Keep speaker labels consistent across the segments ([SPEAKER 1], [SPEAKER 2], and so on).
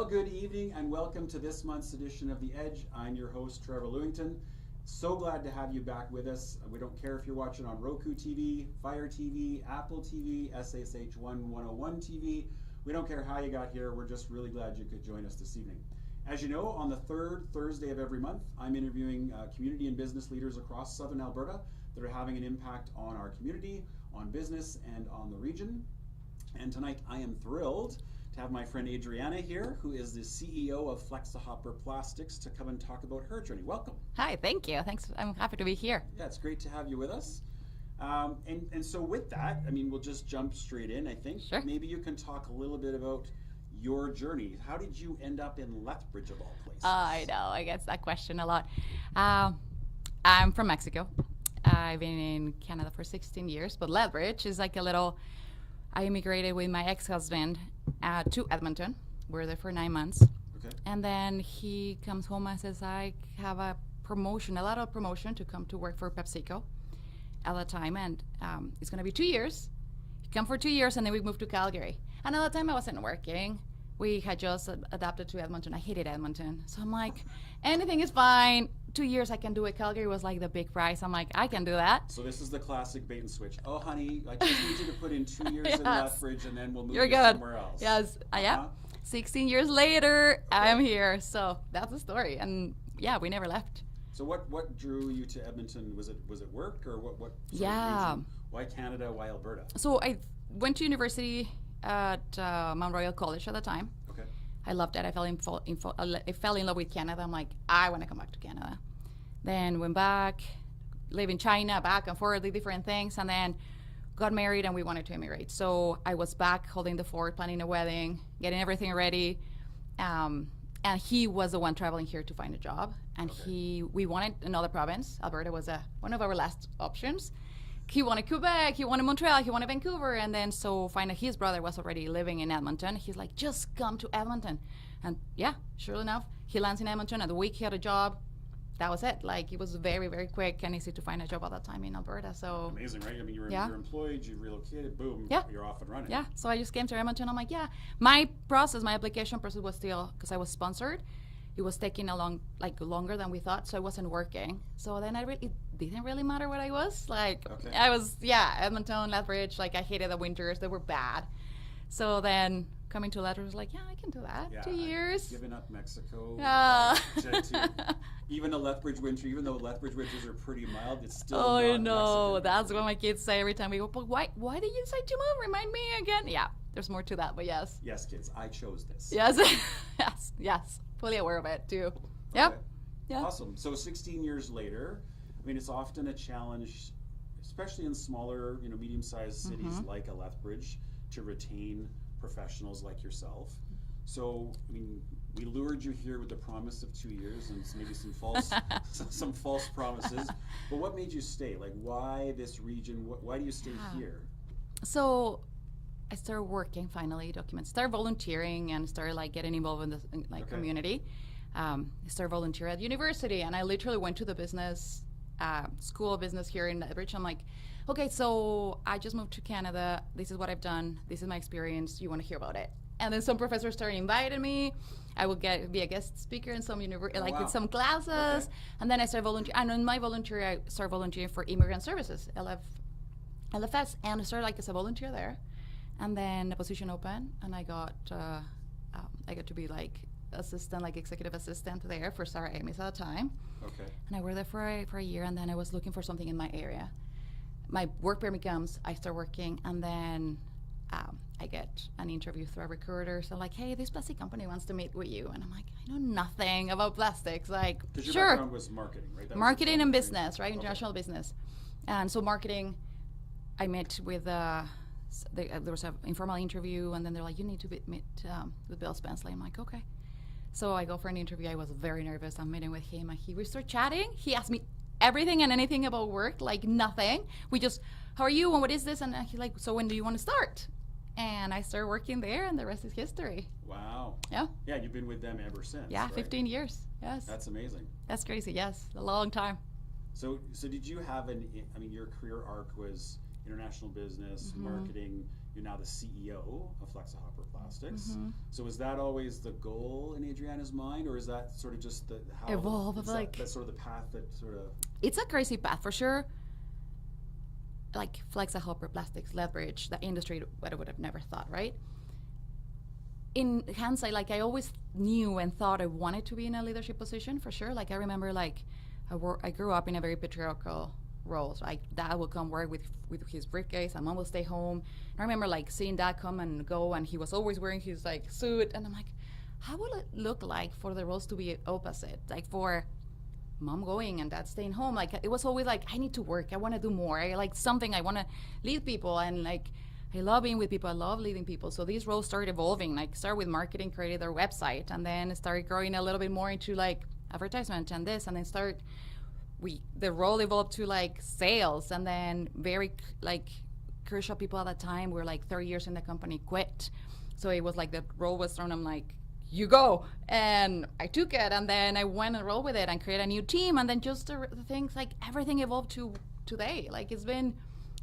[SPEAKER 1] Well, good evening and welcome to this month's edition of The Edge. I'm your host, Trevor Lewington. So glad to have you back with us. We don't care if you're watching on Roku TV, Fire TV, Apple TV, SSH 101 TV. We don't care how you got here. We're just really glad you could join us this evening. As you know, on the third Thursday of every month, I'm interviewing community and business leaders across Southern Alberta that are having an impact on our community, on business, and on the region. And tonight I am thrilled to have my friend Adriana here, who is the CEO of Flexahopper Plastics, to come and talk about her journey. Welcome.
[SPEAKER 2] Hi, thank you. Thanks. I'm happy to be here.
[SPEAKER 1] Yeah, it's great to have you with us. And so with that, I mean, we'll just jump straight in, I think.
[SPEAKER 2] Sure.
[SPEAKER 1] Maybe you can talk a little bit about your journey. How did you end up in Lethbridge of all places?
[SPEAKER 2] I know, I get that question a lot. I'm from Mexico. I've been in Canada for 16 years, but Lethbridge is like a little, I immigrated with my ex-husband to Edmonton. We're there for 9 months.
[SPEAKER 1] Okay.
[SPEAKER 2] And then he comes home and says, I have a lateral promotion to come to work for PepsiCo at the time. And it's going to be 2 years. He come for 2 years and then we moved to Calgary. And at the time I wasn't working. We had just adapted to Edmonton. I hated Edmonton. So I'm like, anything is fine. 2 years I can do it. Calgary was like the big prize. I'm like, I can do that.
[SPEAKER 1] So this is the classic bait and switch. Oh, honey, I just need you to put in 2 years in Lethbridge and then we'll move you somewhere else.
[SPEAKER 2] Yes, yeah. 16 years later,
[SPEAKER 1] Okay.
[SPEAKER 2] I'm here. So that's the story. And yeah, we never left.
[SPEAKER 1] So what drew you to Edmonton? Was it work or what sort
[SPEAKER 2] Yeah.
[SPEAKER 1] of region? Why Canada? Why Alberta?
[SPEAKER 2] So I went to university at Mount Royal College at the time.
[SPEAKER 1] Okay.
[SPEAKER 2] I loved it. I fell in love with Canada. I'm like, I want to come back to Canada. Then went back, live in China, back and forth, did different things, and then got married and we wanted to immigrate. So I was back holding the fort, planning a wedding, getting everything ready. And he was the one traveling here to find a job. And
[SPEAKER 1] Okay.
[SPEAKER 2] we wanted another province. Alberta was one of our last options. He wanted Quebec, he wanted Montreal, he wanted Vancouver, and then so finally his brother was already living in Edmonton. He's like, just come to Edmonton. And yeah, sure enough, he lands in Edmonton, and the week he had a job, that was it. Like, it was very, very quick and easy to find a job at that time in Alberta. So
[SPEAKER 1] Amazing, right? I mean, you're employed, you relocated, boom,
[SPEAKER 2] Yeah.
[SPEAKER 1] you're off and running.
[SPEAKER 2] yeah, so I just came to Edmonton. I'm like, yeah, my application process was still, because I was sponsored, it was taking longer than we thought, so I wasn't working. So then it didn't really matter what I was. Like,
[SPEAKER 1] Okay.
[SPEAKER 2] I was, Edmonton, Lethbridge, like I hated the winters, they were bad. So then coming to Lethbridge was like, yeah, I can do that.
[SPEAKER 1] Yeah,
[SPEAKER 2] 2 years.
[SPEAKER 1] Giving up Mexico.
[SPEAKER 2] Yeah.
[SPEAKER 1] To even a Lethbridge winter, even though Lethbridge winters are pretty mild, it's still
[SPEAKER 2] Oh,
[SPEAKER 1] not
[SPEAKER 2] no,
[SPEAKER 1] Mexican.
[SPEAKER 2] that's what my kids say every time we go, but why did you decide to move? Remind me again. Yeah, there's more to that, but yes.
[SPEAKER 1] Yes, kids, I chose this.
[SPEAKER 2] Yes, yes, fully aware of it too. Yep.
[SPEAKER 1] Okay.
[SPEAKER 2] Yeah.
[SPEAKER 1] Awesome. So 16 years later, I mean, it's often a challenge, especially in smaller, medium-sized cities like a Lethbridge, to retain professionals like yourself. So, I mean, we lured you here with the promise of 2 years and maybe some false promises. But what made you stay? Like, why this region? Why do you stay here?
[SPEAKER 2] So I started working finally, started volunteering and started getting involved in the community. I started volunteering at university and I literally went to the business, school of business here in Lethbridge. I'm like, okay, so I just moved to Canada. This is what I've done. This is my experience. You want to hear about it? And then some professors started inviting me. I would be a guest speaker in some in some classes.
[SPEAKER 1] Okay.
[SPEAKER 2] And then I started volunteering. And in my volunteer, I started volunteering for immigrant services, LFS, and I started as a volunteer there. And then the position opened, and I got to be assistant, executive assistant there for Sarah Ames at the time.
[SPEAKER 1] Okay.
[SPEAKER 2] And I worked there for a year, and then I was looking for something in my area. My work permit comes, I start working, and then I get an interview through a recruiter. So hey, this plastic company wants to meet with you. And I'm like, I know nothing about plastics.
[SPEAKER 1] Because your
[SPEAKER 2] sure.
[SPEAKER 1] background was marketing, right? That was
[SPEAKER 2] Marketing and
[SPEAKER 1] the
[SPEAKER 2] business, right? International business. And so marketing, I met with, there was an informal interview, and then they're like, you need to meet with Bill Spenceley. I'm like, okay. So I go for an interview. I was very nervous. I'm meeting with him, and we start chatting. He asked me everything and anything about work, nothing. We just, how are you, and what is this? And he's like, so when do you want to start? And I started working there, and the rest is history.
[SPEAKER 1] Wow.
[SPEAKER 2] Yeah.
[SPEAKER 1] Yeah, you've been with them ever since.
[SPEAKER 2] Yeah,
[SPEAKER 1] right?
[SPEAKER 2] 15 years. Yes.
[SPEAKER 1] That's amazing.
[SPEAKER 2] That's crazy. Yes, a long time.
[SPEAKER 1] So did you have your career arc was international business, marketing, you're now the CEO of Flexahopper Plastics.
[SPEAKER 2] Mm-hmm.
[SPEAKER 1] So is that always the goal in Adriana's mind, or is that sort of just the how
[SPEAKER 2] Evolve of
[SPEAKER 1] like that's sort of the path that sort of?
[SPEAKER 2] It's a crazy path for sure. Like Flexahopper Plastics Lethbridge, the industry what I would have never thought, right? In hindsight, like I always knew and thought I wanted to be in a leadership position for sure. Like I remember, like I grew up in a very patriarchal role. So dad would come work with his briefcase, and mom would stay home. And I remember like seeing dad come and go, and he was always wearing his like suit, and I'm like, how will it look like for the roles to be opposite? Like for mom going and dad staying home. Like it was always like I need to work. I want to do more. I like something. I want to lead people, and like I love being with people. I love leading people. So these roles started evolving. Like started with marketing, created their website, and then started growing a little bit more into like advertisement and this, and then the role evolved to like sales, and then very like crucial people at that time were like 30 years in the company quit. So it was like the role was thrown. I'm like, you go, and I took it, and then I went and rolled with it and created a new team, and then just the things like everything evolved to today. Like it's been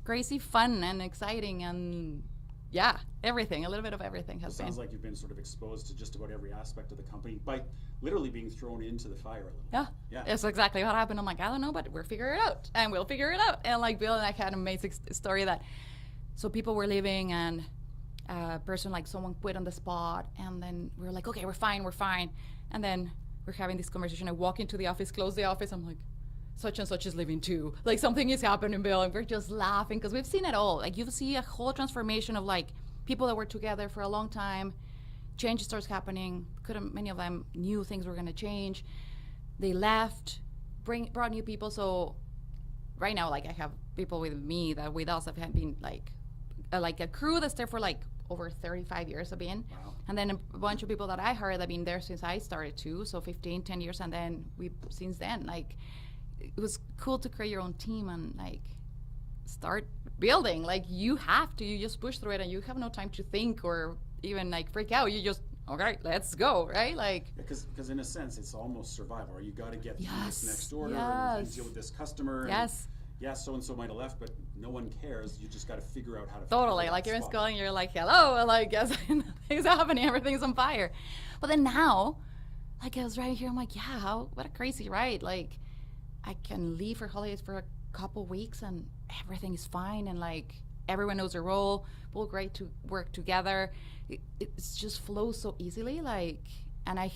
[SPEAKER 2] crazy fun and exciting, and yeah, everything, a little bit of everything has been.
[SPEAKER 1] Sounds like you've been sort of exposed to just about every aspect of the company by literally being thrown into the fire a little.
[SPEAKER 2] Yeah, that's exactly what happened. I'm like, I don't know, but we'll figure it out, and we'll figure it out. And like Bill and I had an amazing story that, so people were leaving, and a person, like someone quit on the spot, and then we were like, okay, we're fine. And then we're having this conversation. I walk into the office, close the office. I'm like, such and such is leaving too. Like something is happening, Bill, and we're just laughing because we've seen it all. Like you see a whole transformation of like people that were together for a long time. Change starts happening. Many of them knew things were going to change. They left, brought new people. So right now, like I have people with me that with us have been like a crew that's there for like over 35 years of being.
[SPEAKER 1] Wow.
[SPEAKER 2] And then a bunch of people that I heard have been there since I started too. So 15, 10 years. And then since then, like, it was cool to create your own team and like start building. Like you just push through it, and you have no time to think or even like freak out. You just, okay, let's go, right? Like
[SPEAKER 1] because in a sense it's almost survival. Or you got to get through this next order
[SPEAKER 2] yes.
[SPEAKER 1] and deal with this customer.
[SPEAKER 2] Yes.
[SPEAKER 1] Yeah, so and so might have left, but no one cares. You just got to figure out how to.
[SPEAKER 2] Totally, like you're in school and you're like, hello, and like yes, things are happening, everything's on fire. But then now, like I was right here, I'm like, yeah, what a crazy ride. Like I can leave for holidays for a couple weeks and everything is fine, and like everyone knows their role. We're great to work together. It's just flows so easily. Like, and I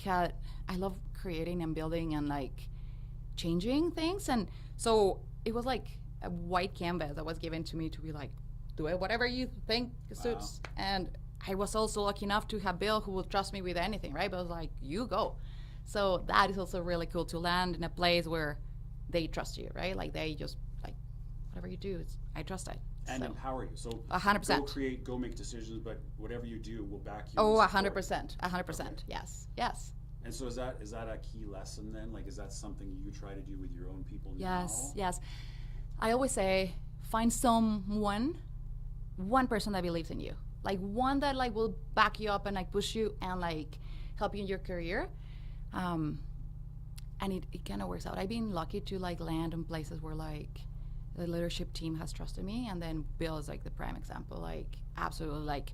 [SPEAKER 2] love creating and building and like changing things, and so it was like a white canvas that was given to me to be like, do it whatever you think suits. Wow. And I was also lucky enough to have Bill who would trust me with anything, right? But I was like, you go. So that is also really cool to land in a place where they trust you, right? Like they just like, whatever you do, I trust it.
[SPEAKER 1] And so, empower you. So
[SPEAKER 2] 100%.
[SPEAKER 1] Go create, go make decisions, but whatever you do, we'll back you.
[SPEAKER 2] Oh, 100%, 100%. Okay. Yes.
[SPEAKER 1] And so is that a key lesson then? Like, is that something you try to do with your own people now?
[SPEAKER 2] Yes. I always say, find one person that believes in you. Like one that like will back you up and like push you and like help you in your career. And it kind of works out. I've been lucky to like land in places where like the leadership team has trusted me, and then Bill is like the prime example. Like absolutely, like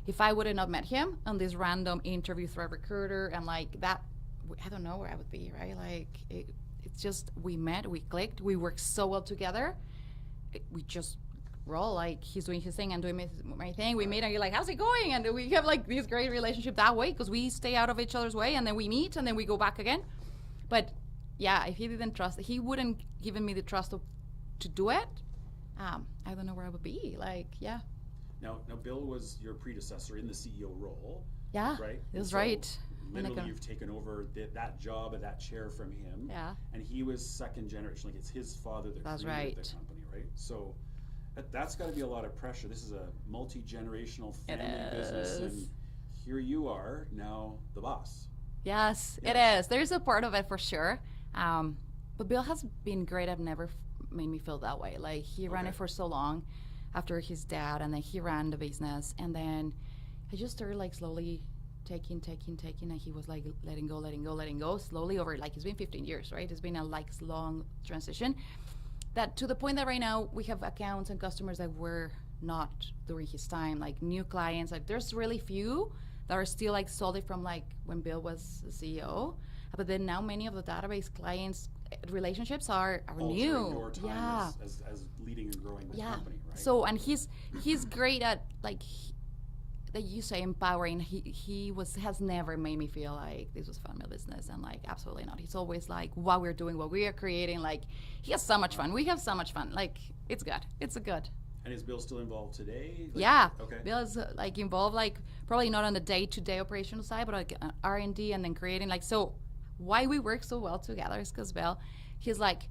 [SPEAKER 2] if I would have not met him on this random interview through a recruiter and like that, I don't know where I would be, right? Like it's just we met, we clicked, we worked so well together. We just roll. Like he's doing his thing and doing my thing. We meet and you're like, how's it going? And we have like this great relationship that way because we stay out of each other's way, and then we meet and then we go back again. But yeah, if he didn't trust, he wouldn't given me the trust to do it. I don't know where I would be. Like, yeah.
[SPEAKER 1] Now, Bill was your predecessor in the CEO role.
[SPEAKER 2] Yeah,
[SPEAKER 1] right.
[SPEAKER 2] That's right.
[SPEAKER 1] Literally, you've taken over that job and that chair from him.
[SPEAKER 2] Yeah.
[SPEAKER 1] And he was second generation. Like it's his father that created the company, right? So that's got to be a lot of pressure. This is a multi-generational family business, and here you are now, the boss.
[SPEAKER 2] Yes, it is. There's a part of it for sure. But Bill has been great. I've never made me feel that way. Like he ran it for so long after his dad, and then he ran the business, and then I just started like slowly taking, and he was like letting go slowly over, like it's been 15 years, right? It's been a like long transition that to the point that right now we have accounts and customers that we're not during his time. Like new clients, like there's really few that are still like solid from like when Bill was the CEO. But then now many of the database clients relationships are
[SPEAKER 1] All
[SPEAKER 2] new.
[SPEAKER 1] during your time as leading and growing the company, right?
[SPEAKER 2] So, and he's great at like that you say empowering. He has never made me feel like this was family business, and like absolutely not. He's always like what we're doing, what we are creating. Like he has so much fun. We have so much fun. Like it's good. It's a good.
[SPEAKER 1] And is Bill still involved today? Like,
[SPEAKER 2] yeah.
[SPEAKER 1] Okay.
[SPEAKER 2] Bill is like involved, like probably not on the day-to-day operational side, but like R&D and then creating. Like so, why we work so well together is because Bill, he's like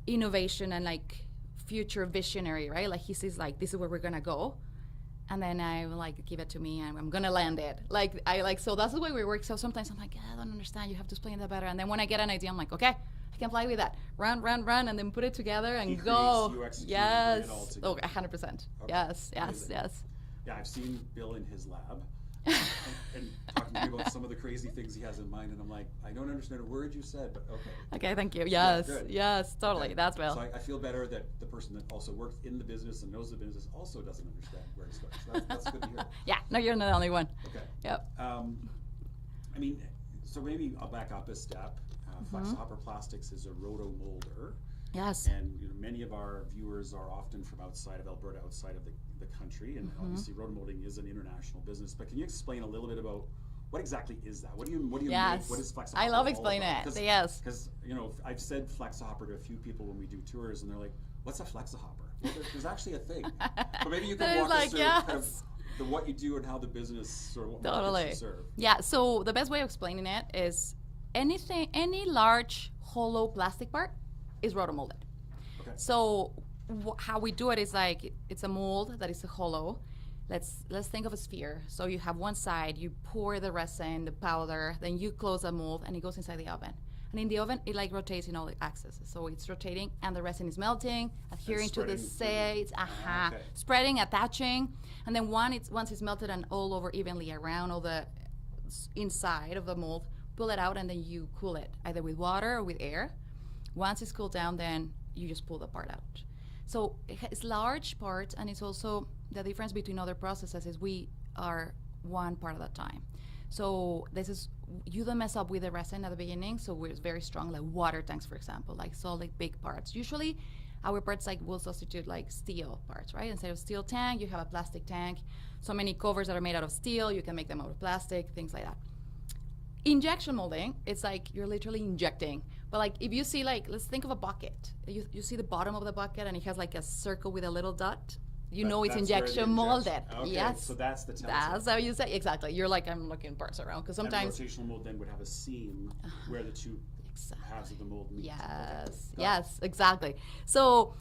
[SPEAKER 2] innovation and like future visionary, right? Like he sees like this is where we're gonna go, and then I like give it to me and I'm gonna land it. Like I like so that's the way we work. So sometimes I'm like I don't understand. You have to explain that better. And then when I get an idea, I'm like okay. Can fly with that. Run, and then put it together and go. Yes. Oh, 100%. Okay. Yes.
[SPEAKER 1] Yeah, I've seen Bill in his lab and talking to me about some of the crazy things he has in mind, and I'm like, I don't understand a word you said, but okay.
[SPEAKER 2] Okay, thank you. Yes.
[SPEAKER 1] Yeah,
[SPEAKER 2] yes, totally. Okay. That's Bill.
[SPEAKER 1] So I feel better that the person that also works in the business and knows the business also doesn't understand where to start. So that's good to hear.
[SPEAKER 2] Yeah. No, you're not the only one.
[SPEAKER 1] Okay.
[SPEAKER 2] Yep.
[SPEAKER 1] I mean, so maybe I'll back up a step. Flexahopper Plastics is a rotomolder.
[SPEAKER 2] Yes.
[SPEAKER 1] And many of our viewers are often from outside of Alberta, outside of the country, and obviously rotomolding is an international business. But can you explain a little bit about what exactly is that? What do you
[SPEAKER 2] yes.
[SPEAKER 1] make? What is Flexahopper?
[SPEAKER 2] I love explaining it. Yes.
[SPEAKER 1] Because I've said Flexahopper to a few people when we do tours, and they're like, "What's a Flexahopper?" Well, there's actually a thing. But maybe you can walk us through kind of what you do and how the business sort of what markets you serve.
[SPEAKER 2] Yeah. So the best way of explaining it is any large hollow plastic part is rotomolded.
[SPEAKER 1] Okay.
[SPEAKER 2] So how we do it is like it's a mold that is a hollow. Let's think of a sphere. So you have one side, you pour the resin, the powder, then you close the mold and it goes inside the oven. And in the oven, it like rotates in all the axes. So it's rotating and the resin is melting, adhering to the sides, spreading, attaching. And then once it's melted and all over evenly around all the inside of the mold, pull it out and then you cool it either with water or with air. Once it's cooled down, then you just pull the part out. So it's large parts, and it's also the difference between other processes is we are one part at a time. So this is, you don't mess up with the resin at the beginning, so we're very strong, like water tanks, for example, like solid big parts. Usually our parts like will substitute like steel parts, right? Instead of steel tank, you have a plastic tank. So many covers that are made out of steel, you can make them out of plastic, things like that. Injection molding, it's like you're literally injecting. But like if you see like, let's think of a bucket. You see the bottom of the bucket and it has like a circle with a little dot. You know it's injection molded.
[SPEAKER 1] Okay,
[SPEAKER 2] yes.
[SPEAKER 1] So that's the telltale.
[SPEAKER 2] That's how you say, exactly. You're like, I'm looking parts around. Because sometimes.
[SPEAKER 1] And rotational mold then would have a seam where the two halves of the mold meet.
[SPEAKER 2] Yes, yes, exactly. So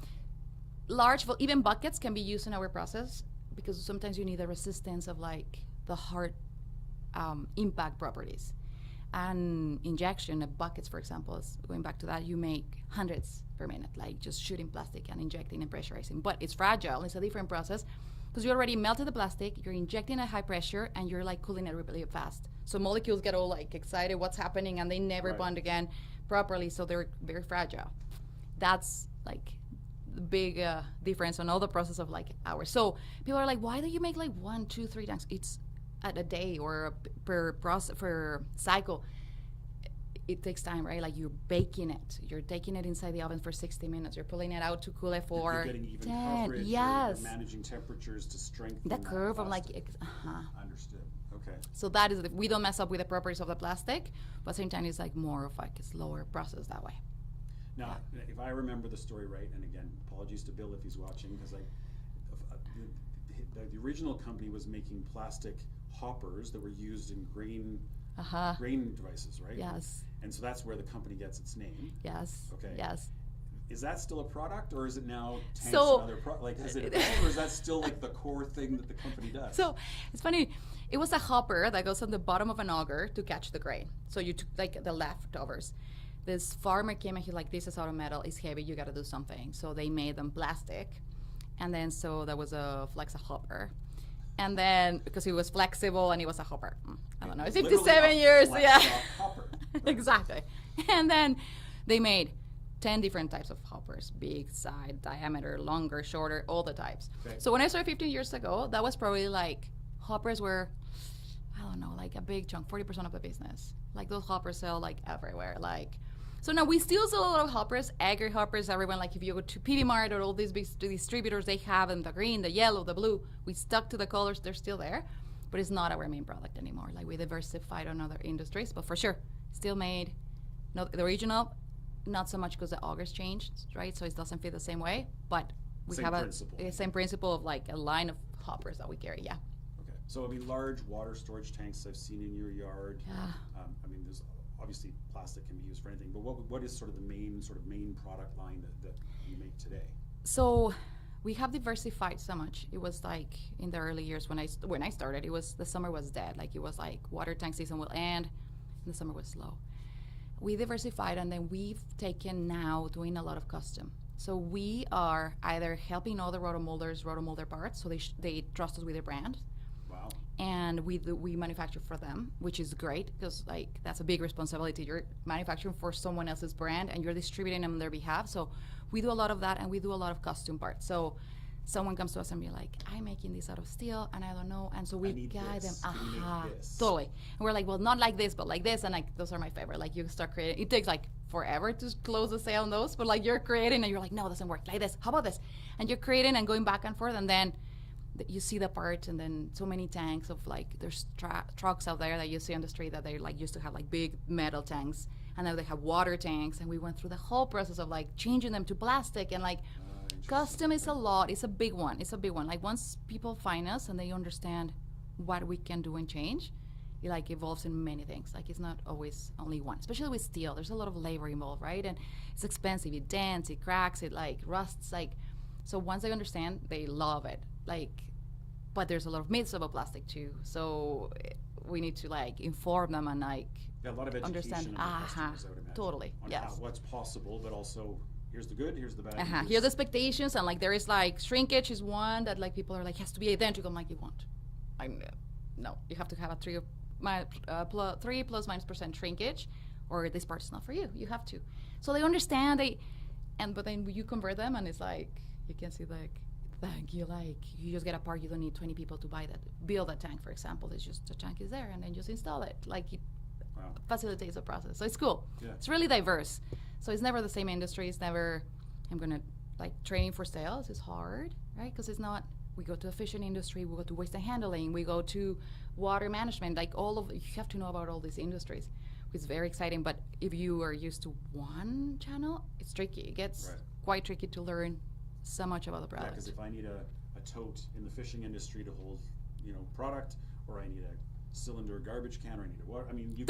[SPEAKER 2] large, even buckets can be used in our process because sometimes you need the resistance of like the hard impact properties. And injection of buckets, for example, is going back to that, you make hundreds per minute, like just shooting plastic and injecting and pressurizing. But it's fragile. It's a different process because you already melted the plastic, you're injecting at high pressure, and you're like cooling it really fast. So molecules get all like excited, what's happening, and they never bond again properly, so they're very fragile. That's like the big difference on all the process of like ours. So people are like, why do you make like 1, 2, 3 tanks? It's at a day or per process per cycle. It takes time, right? Like you're baking it, you're taking it inside the oven for 60 minutes, you're pulling it out to cool it for
[SPEAKER 1] you're getting even
[SPEAKER 2] 10.
[SPEAKER 1] Coverage,
[SPEAKER 2] yes,
[SPEAKER 1] you're managing temperatures to strengthen
[SPEAKER 2] the curve of like
[SPEAKER 1] understood. Okay,
[SPEAKER 2] so that is we don't mess up with the properties of the plastic, but at the same time it's like more of like a slower process that way.
[SPEAKER 1] Now if I remember the story right, and again apologies to Bill if he's watching, because the original company was making plastic hoppers that were used in grain devices, right?
[SPEAKER 2] Yes.
[SPEAKER 1] And so that's where the company gets its name.
[SPEAKER 2] Yes.
[SPEAKER 1] Okay.
[SPEAKER 2] Yes.
[SPEAKER 1] Is that still a product, or is it now tanks
[SPEAKER 2] and
[SPEAKER 1] other like has it evolved, or is that still like the core thing that the company does?
[SPEAKER 2] So it's funny. It was a hopper that goes on the bottom of an auger to catch the grain. So you took like the leftovers. This farmer came and he's like, "This is out of metal. It's heavy. You got to do something." So they made them plastic, and then so there was a Flexahopper. And then, because he was flexible and he was a hopper. I don't know, 57 years, yeah.
[SPEAKER 1] Hopper.
[SPEAKER 2] Exactly. And then they made 10 different types of hoppers, big, side, diameter, longer, shorter, all the types.
[SPEAKER 1] Okay.
[SPEAKER 2] So when I started 15 years ago, that was probably like, hoppers were, I don't know, like a big chunk, 40% of the business. Like those hoppers sell like everywhere. Like, so now we still sell a lot of hoppers, agri hoppers, everyone, like if you go to PD Mart or all these big distributors, they have in the green, the yellow, the blue, we stuck to the colors, they're still there, but it's not our main product anymore. Like we diversified on other industries, but for sure, still made, not the original, not so much because the augers changed, right? So it doesn't fit the same way, but we
[SPEAKER 1] Same
[SPEAKER 2] have
[SPEAKER 1] principle.
[SPEAKER 2] a same principle of like a line of hoppers that we carry, yeah.
[SPEAKER 1] Okay. So I mean, large water storage tanks I've seen in your yard.
[SPEAKER 2] Yeah.
[SPEAKER 1] I mean, there's obviously plastic can be used for anything, but what is sort of the main product line that you make today?
[SPEAKER 2] So we have diversified so much. It was like in the early years when I started, it was the summer was dead. Like it was like water tank season will end, and the summer was slow. We diversified, and then we've taken now doing a lot of custom. So we are either helping other rotomolders rotomolder parts, so they trust us with their brand.
[SPEAKER 1] Wow.
[SPEAKER 2] And we manufacture for them, which is great because like that's a big responsibility. You're manufacturing for someone else's brand and you're distributing them on their behalf. So we do a lot of that, and we do a lot of custom parts. So someone comes to us and be like, I'm making this out of steel and I don't know, and so we guide them. Totally. And we're like, well, not like this, but like this, and like those are my favorite. Like you start creating, it takes like forever to close the sale on those, but like you're creating and you're like, no, it doesn't work like this, how about this? And you're creating and going back and forth, and then you see the parts, and then so many tanks of like there's trucks out there that you see on the street that they like used to have like big metal tanks, and now they have water tanks, and we went through the whole process of like changing them to plastic, and like custom is a lot. It's a big one. Like once people find us and they understand what we can do and change, it like evolves in many things. Like it's not always only one, especially with steel. There's a lot of labor involved, right? And it's expensive. It dents, it cracks, it like rusts. Like, so once they understand, they love it. Like, but there's a lot of myths about plastic too. So we need to like inform them and like
[SPEAKER 1] a lot of education
[SPEAKER 2] understand.
[SPEAKER 1] of the customers, I would imagine,
[SPEAKER 2] Totally.
[SPEAKER 1] on
[SPEAKER 2] Yes.
[SPEAKER 1] what's possible, but also here's the good, here's the bad.
[SPEAKER 2] Here's the expectations, and like there is like shrinkage is one that like people are like has to be identical. I'm like, you won't. No, you have to have a 3 plus minus % shrinkage, or this part's not for you. You have to. So they understand but then you convert them, and it's like you can see like you just get a part. You don't need 20 people to build that tank, for example. It's just the tank is there, and then just install it. Like it facilitates the process. So it's cool. Yeah. It's really diverse. So it's never the same industry. It's never, I'm going to, like, training for sales is hard, right? Because it's not, we go to the fishing industry, we go to waste and handling, we go to water management, like you have to know about all these industries. It's very exciting, but if you are used to one channel, it's tricky. It gets quite tricky to learn so much about the product.
[SPEAKER 1] Yeah, because if I need a tote in the fishing industry to hold, product, or I need a cylinder garbage can, or I need a water, I mean, you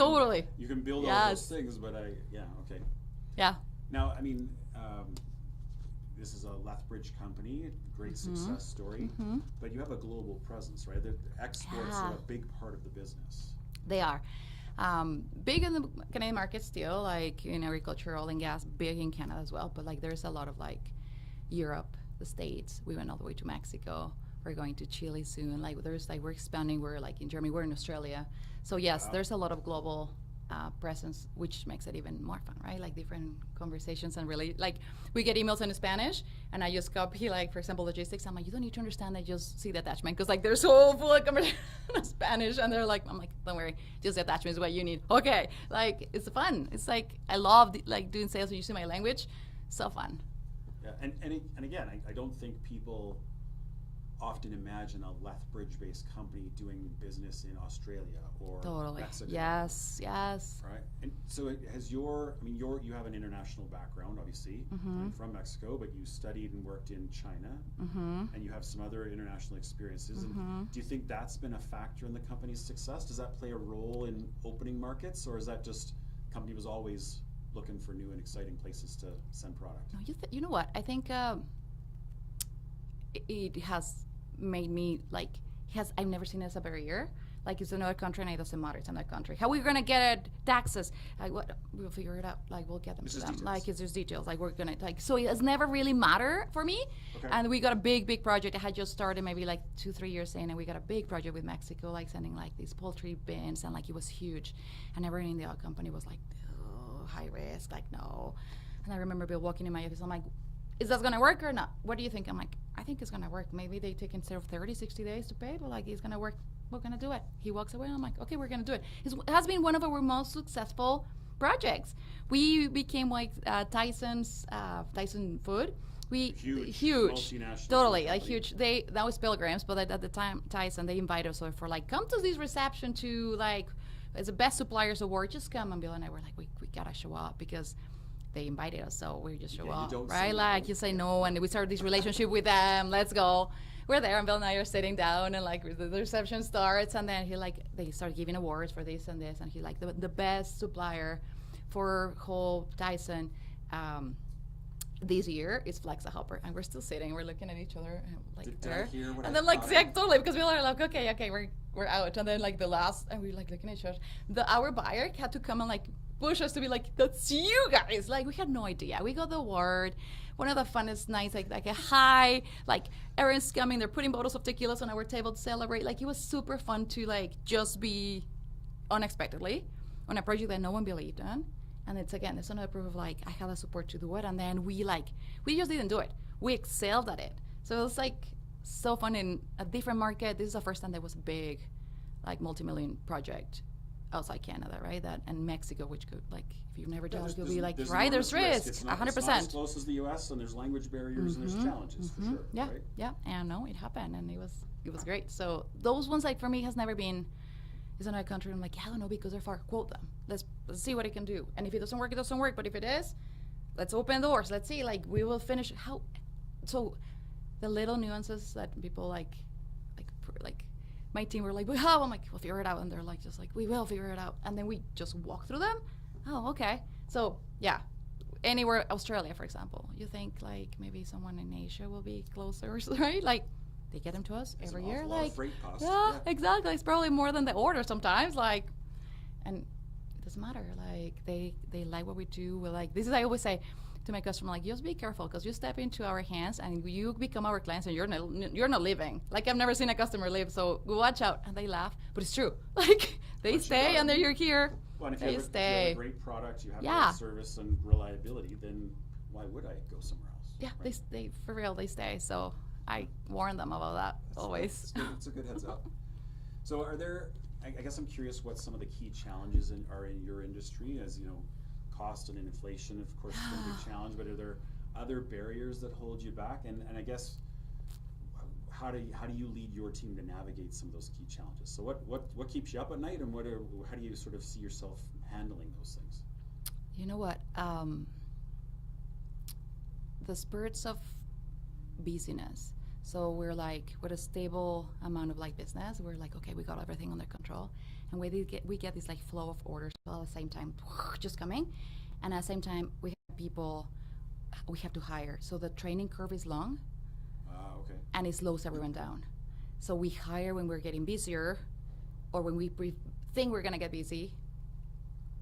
[SPEAKER 1] can build all those things, but okay.
[SPEAKER 2] Yeah.
[SPEAKER 1] Now, I mean, this is a Lethbridge company, great success story, but you have a global presence, right? The exports are a big part of the business.
[SPEAKER 2] They are. Big in the Canadian market still, like in agriculture, oil and gas, big in Canada as well, but like there's a lot of like Europe, the States, we went all the way to Mexico, we're going to Chile soon, like there's like we're expanding, we're like in Germany, we're in Australia. So yes, there's a lot of global presence, which makes it even more fun, right? Like different conversations, and really like we get emails in Spanish, and I just copy, like for example logistics. I'm like, you don't need to understand, I just see the attachment, because like they're so full of conversation in Spanish, and they're like, I'm like, don't worry, just the attachment is what you need. Okay, like it's fun. It's like I love like doing sales and using my language. So fun.
[SPEAKER 1] Yeah, and again, I don't think people often imagine a Lethbridge-based company doing business in Australia or Mexico.
[SPEAKER 2] Yes.
[SPEAKER 1] Right, and so you have an international background, obviously, from Mexico, but you studied and worked in China, and you have some other international experiences. And do you think that's been a factor in the company's success? Does that play a role in opening markets, or is that just the company was always looking for new and exciting places to send product?
[SPEAKER 2] No, you know what? I think it has made me I've never seen it as a barrier. Like it's another country and it doesn't matter, it's another country. How are we gonna get it? Taxes? Like what? We'll figure it out. Like we'll get them to them. Details. Like it's just details. Like we're gonna so it has never really mattered for me. Okay. And we got a big project. I had just started maybe like 2-3 years in, and we got a big project with Mexico, like sending like these poultry bins, and like it was huge. And everyone in the company was like, oh, high risk, like no. And And I remember Bill walking in my office. I'm like, is that going to work or not? What do you think? I'm like, I think it's going to work. Maybe they take instead of 30, 60 days to pay, but like it's going to work. We're going to do it. He walks away and I'm like, okay, we're going to do it. It has been one of our most successful projects. We became like Tyson Food. Huge,
[SPEAKER 1] multinational,
[SPEAKER 2] totally, like huge. That was Pilgrims, but at the time, Tyson, they invited us for like, come to this reception to like, it's the best suppliers award. Just come. And Bill and I were like, we gotta show up because they invited us, so we just show up, right? Like you say no, and we started this relationship with them. Let's go. We're there, and Bill and I are sitting down, and like the reception starts, and then they start giving awards for this and this, and he like the best supplier for whole Tyson. This year is Flexahopper, and we're still sitting. We're looking at each other, and like there, and then like yeah, totally, because we were like, okay, we're out, and then like the last, and we're like looking at each other. Our buyer had to come and like push us to be like, that's you guys. Like we had no idea. We got the award. One of the funnest nights, like a high, like everyone's coming. They're putting bottles of tequilas on our table to celebrate. Like it was super fun to like just be unexpectedly on a project that no one believed in. And it's another proof of like, I had the support to do it. And then we just didn't do it. We excelled at it. So it was like so fun in a different market. This is the first time there was a big, like multi-million project outside Canada, right? That and Mexico, which could like, if you've never done it, you'll be like, right, there's risk, 100%.
[SPEAKER 1] It's not as close as the US, and there's language barriers and there's challenges for sure.
[SPEAKER 2] Yeah,
[SPEAKER 1] right?
[SPEAKER 2] yeah, and no, it happened, and it was great. So those ones, like for me, has never been. Is another country. I'm like, yeah, I don't know because they're far. Quote them. Let's see what it can do. And if it doesn't work, it doesn't work. But if it is, let's open doors. Let's see. Like we will finish. How? So the little nuances that people like my team were like, how? I'm like, we'll figure it out. And they're like, just like, we will figure it out. And then we just walk through them. Oh, okay. So yeah, anywhere, Australia, for example, you think like maybe someone in Asia will be closer, right? Like. They get them to us every year, like yeah, exactly. It's probably more than the order sometimes, like, and it doesn't matter. Like they like what we do. We're like this is I always say to my customer, like just be careful because you step into our hands and you become our clients and you're not leaving. Like I've never seen a customer leave, so watch out. And they laugh, but it's true. Like they stay and you're here.
[SPEAKER 1] Well, and if you have a great product, you have great service and reliability, then why would I go somewhere else?
[SPEAKER 2] Yeah, right? they for real they stay. So. I warn them about that always.
[SPEAKER 1] It's a good heads up. So are there, I guess I'm curious what some of the key challenges are in your industry, as you know, cost and inflation, of course, is a big challenge, but are there other barriers that hold you back? And I guess, how do you lead your team to navigate some of those key challenges? So what keeps you up at night, and how do you sort of see yourself handling those things?
[SPEAKER 2] You know what? The spurts of busyness. So we're like with a stable amount of like business, we're like, okay, we got everything under control, and we get this like flow of orders all at the same time just coming, and at the same time we have people we have to hire. So the training curve is long,
[SPEAKER 1] okay,
[SPEAKER 2] and it slows everyone down. So we hire when we're getting busier, or when we think we're gonna get busy.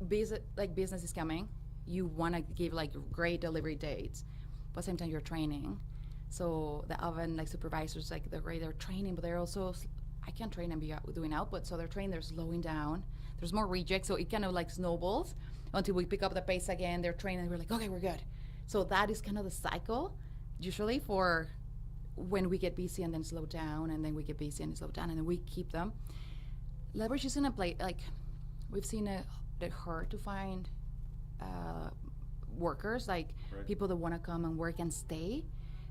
[SPEAKER 2] Business is coming. You want to give like great delivery dates, but at the same time you're training. So the oven like supervisors, like they're training, but they're also, I can't train and be doing output. So they're training, they're slowing down. There's more rejects, so it kind of like snowballs until we pick up the pace again. They're training, and we're like, okay, we're good. So that is kind of the cycle, usually for when we get busy and then slow down, and then we get busy and slow down, and then we keep them. Lethbridge is in a place, like we've seen it hard to find workers, like people that want to come and work and stay.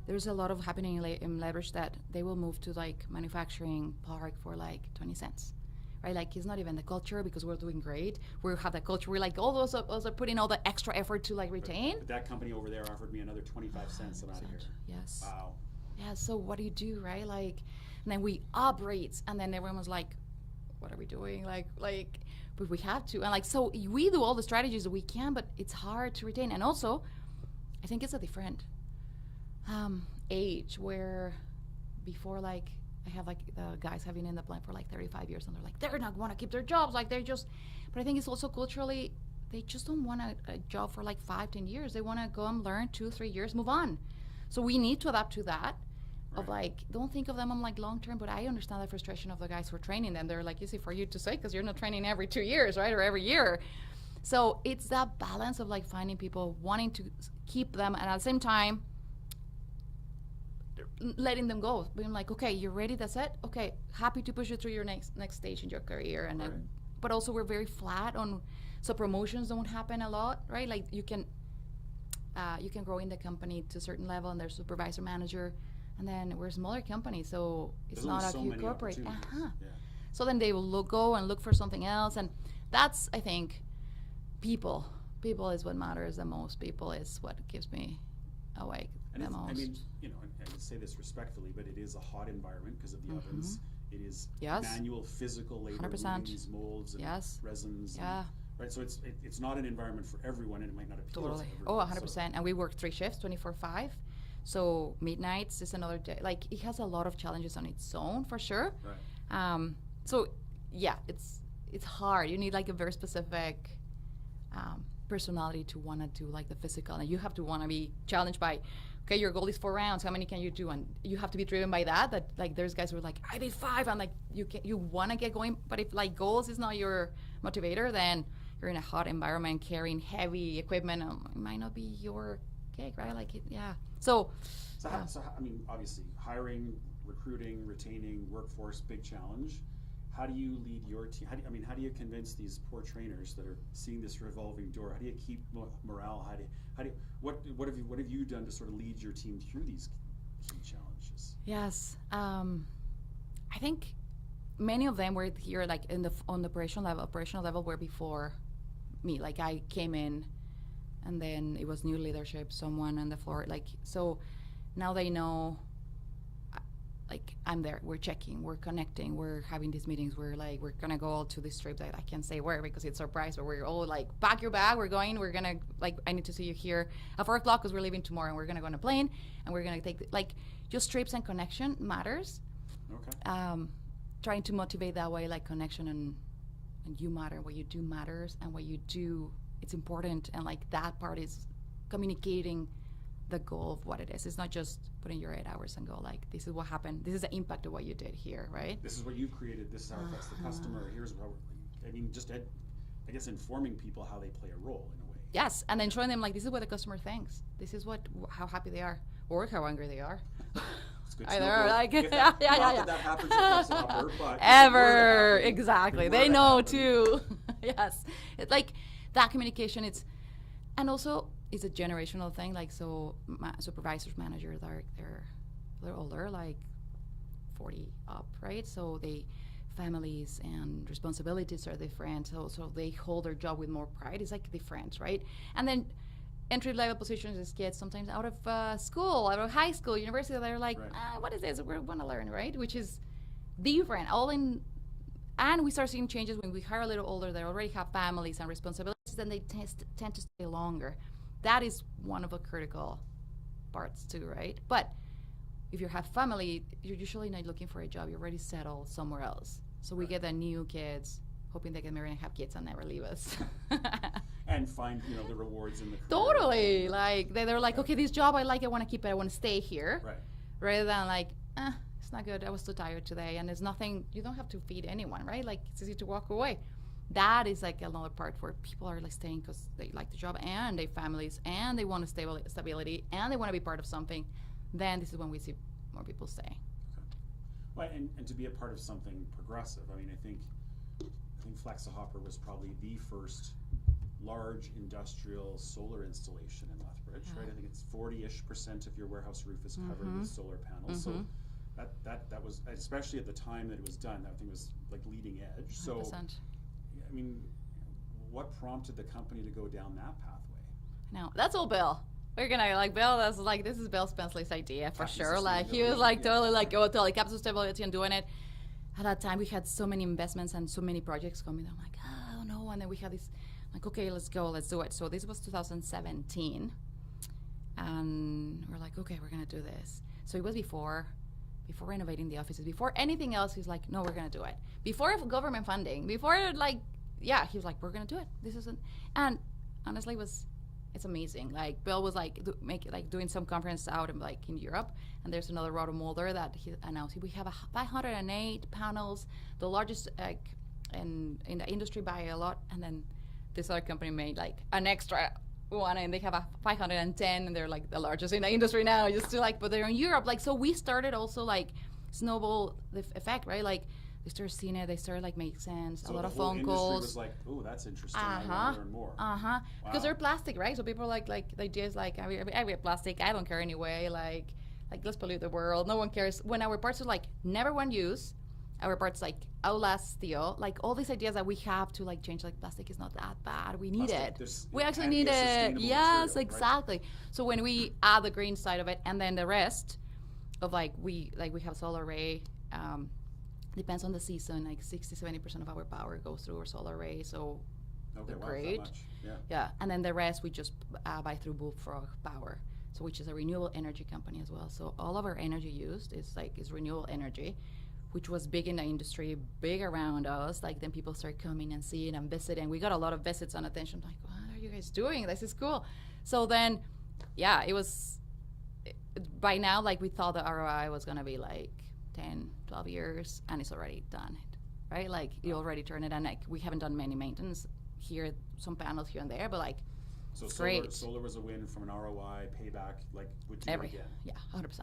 [SPEAKER 2] There's a lot of happening in Lethbridge that they will move to like manufacturing park for like 20 cents, right? Like it's not even the culture because we're doing great. We have that culture. We're like all those are putting all the extra effort to like retain.
[SPEAKER 1] But that company over there offered me another 25 cents. I'm out of here.
[SPEAKER 2] Yes.
[SPEAKER 1] Wow.
[SPEAKER 2] Yeah. So what do you do, right? Like, and then we up rates, and then everyone was like, "What are we doing?" Like, but we have to, and like so we do all the strategies that we can, but it's hard to retain. And also, I think it's a different age where before, like I have like the guys having in the plant for like 35 years, and they're like they're not want to keep their jobs, like they're just, but I think it's also culturally they just don't want a job for like 5-10 years. They want to go and learn 2-3 years, move on. So we need to adapt to that. Of like, don't think of them on like long term, but I understand the frustration of the guys who are training them. They're like, easy for you to say because you're not training every 2 years, right, or every year. So it's that balance of like finding people, wanting to keep them, and at the same time letting them go, being like, okay, you're ready, that's it, okay, happy to push you through your next stage in your career. And
[SPEAKER 1] right.
[SPEAKER 2] But also we're very flat on, so promotions don't happen a lot, right? Like you can grow in the company to a certain level, and there's supervisor, manager, and then we're a smaller company, so it's
[SPEAKER 1] There's
[SPEAKER 2] not a
[SPEAKER 1] so
[SPEAKER 2] huge
[SPEAKER 1] many
[SPEAKER 2] corporate.
[SPEAKER 1] opportunities. Yeah.
[SPEAKER 2] So then they will go and look for something else, and that's, I think, people is what matters the most. People is what keeps me awake the most.
[SPEAKER 1] I mean, you know, I would say this respectfully, but it is a hot environment because of the ovens. It is manual, physical labor,
[SPEAKER 2] 100%.
[SPEAKER 1] moving these molds and resins.
[SPEAKER 2] Yeah.
[SPEAKER 1] Right, so it's not an environment for everyone, and it might not appeal to everyone.
[SPEAKER 2] 100%. So. And we work 3 shifts, 24/5. So midnights is another day. Like, it has a lot of challenges on its own, for sure.
[SPEAKER 1] Right.
[SPEAKER 2] So yeah, it's hard. You need like a very specific personality to want to do like the physical, and you have to want to be challenged by, okay, your goal is 4 rounds, how many can you do? And you have to be driven by that like there's guys who are like, I did 5, and like you want to get going, but if like goals is not your motivator, then you're in a hot environment carrying heavy equipment, it might not be your gig, right? Like so
[SPEAKER 1] I mean, obviously hiring, recruiting, retaining workforce, big challenge. How do you lead your team? How do you convince these poor trainers that are seeing this revolving door? How do you keep morale? What have you done to sort of lead your team through these key challenges?
[SPEAKER 2] Yes, I think many of them were here like on the operational level were before me. Like I came in, and then it was new leadership, someone on the floor. Like so, now they know. Like I'm there, we're checking, we're connecting, we're having these meetings, we're gonna go all to this trip that I can't say where because it's a surprise, but we're all like, pack your bag, we're gonna, like, I need to see you here at 4 o'clock because we're leaving tomorrow, and we're gonna go on a plane, and we're gonna take, like, just trips and connection matters.
[SPEAKER 1] Okay.
[SPEAKER 2] Trying to motivate that way, like connection and you matter, what you do matters, and what you do, it's important, and like that part is communicating the goal of what it is. It's not just putting your 8 hours and go like, this is what happened, this is the impact of what you did here, right?
[SPEAKER 1] This is what you created, this is how it affects the customer, here's how, I mean, just I guess informing people how they play a role in a way.
[SPEAKER 2] Yes, and then showing them like, this is what the customer thinks, this is how happy they are, or how angry they are.
[SPEAKER 1] It's good
[SPEAKER 2] to
[SPEAKER 1] know.
[SPEAKER 2] Like,
[SPEAKER 1] that happens at Flexahopper, but
[SPEAKER 2] ever, exactly, they know too. Yes, it's like that communication, and also it's a generational thing, like, so supervisors, managers they're older, like 40 up, right? So families and responsibilities are different, so they hold their job with more pride. It's like different, right? And then entry-level positions is kids sometimes out of school, out of high school, university, they're like, what is this? We want to learn, right? Which is different, and we start seeing changes when we hire a little older, they already have families and responsibilities, then they tend to stay longer. That is one of the critical parts too, right? But if you have family, you're usually not looking for a job, you're already settled somewhere else. So we get the new kids, hoping they get married and have kids and never leave us.
[SPEAKER 1] And find, the rewards in the career.
[SPEAKER 2] Totally, like they're like, okay, this job I like, I want to keep it, I want to stay here.
[SPEAKER 1] Right.
[SPEAKER 2] Rather than like, it's not good, I was too tired today, and there's nothing, you don't have to feed anyone, right? Like, it's easy to walk away. That is like another part where people are like staying because they like the job and their families and they want stability and they want to be part of something. Then this is when we see more people stay.
[SPEAKER 1] Okay. Well, and to be a part of something progressive. I mean, I think Flexahopper was probably the first large industrial solar installation in Lethbridge, right? I think it's 40-ish% of your warehouse roof is covered with solar panels. So that was, especially at the time that it was done, that thing was like leading edge. 100%. So. I mean, what prompted the company to go down that pathway?
[SPEAKER 2] No, that's all Bill. We're gonna like Bill. That's like, this is Bill Spenceley's idea for sure. Like he was like totally like go to like capital stability and doing it. At that time, we had so many investments and so many projects coming. I'm like, oh no, and then we had this like, okay, let's go, let's do it. So this was 2017, and we're like, okay, we're gonna do this. So it was before renovating the offices, before anything else. He's like, no, we're gonna do it. Before government funding, before like. Yeah, he was like, we're gonna do it. This isn't, and honestly, it's amazing. Like Bill was like doing some conference out in Europe, and there's another rotomolder that he announced. We have 508 panels, the largest in the industry by a lot, and then this other company made like an extra one, and they have a 510, and they're like the largest in the industry now. Just to like, but they're in Europe. Like, so we started also like snowball the effect, right? Like, they started seeing it. They started like make sense.
[SPEAKER 1] So
[SPEAKER 2] a lot
[SPEAKER 1] the
[SPEAKER 2] of
[SPEAKER 1] whole
[SPEAKER 2] phone
[SPEAKER 1] industry
[SPEAKER 2] calls.
[SPEAKER 1] was like, oh, that's interesting. I want to learn more.
[SPEAKER 2] Because
[SPEAKER 1] Wow.
[SPEAKER 2] they're plastic, right? So people are like the idea is like, I wear plastic. I don't care anyway. Like let's pollute the world. No one cares. When our parts are like never one use, our parts like outlast steel. Like all these ideas that we have to like change. Like plastic is not that bad. We need it. We actually need it. Yes,
[SPEAKER 1] material,
[SPEAKER 2] exactly.
[SPEAKER 1] Right?
[SPEAKER 2] So when we add the green side of it, and then the rest of we have solar array. Depends on the season. Like 60-70% of our power goes through our solar array. So
[SPEAKER 1] Okay, wow,
[SPEAKER 2] great.
[SPEAKER 1] that much. Yeah.
[SPEAKER 2] Yeah, and then the rest we just buy through Bullfrog Power, so which is a renewable energy company as well. So all of our energy used is renewable energy, which was big in the industry, big around us. Like then people start coming and seeing and visiting. We got a lot of visits and attention. Like, what are you guys doing? This is cool. So then, yeah, it was. By now, like we thought the ROI was gonna be like 10, 12 years, and it's already done it, right? Like you already turned it, and like we haven't done many maintenance here, some panels here and there, but like
[SPEAKER 1] so
[SPEAKER 2] great.
[SPEAKER 1] Solar was a win from an ROI payback. Like would do it again?
[SPEAKER 2] Yeah, 100%.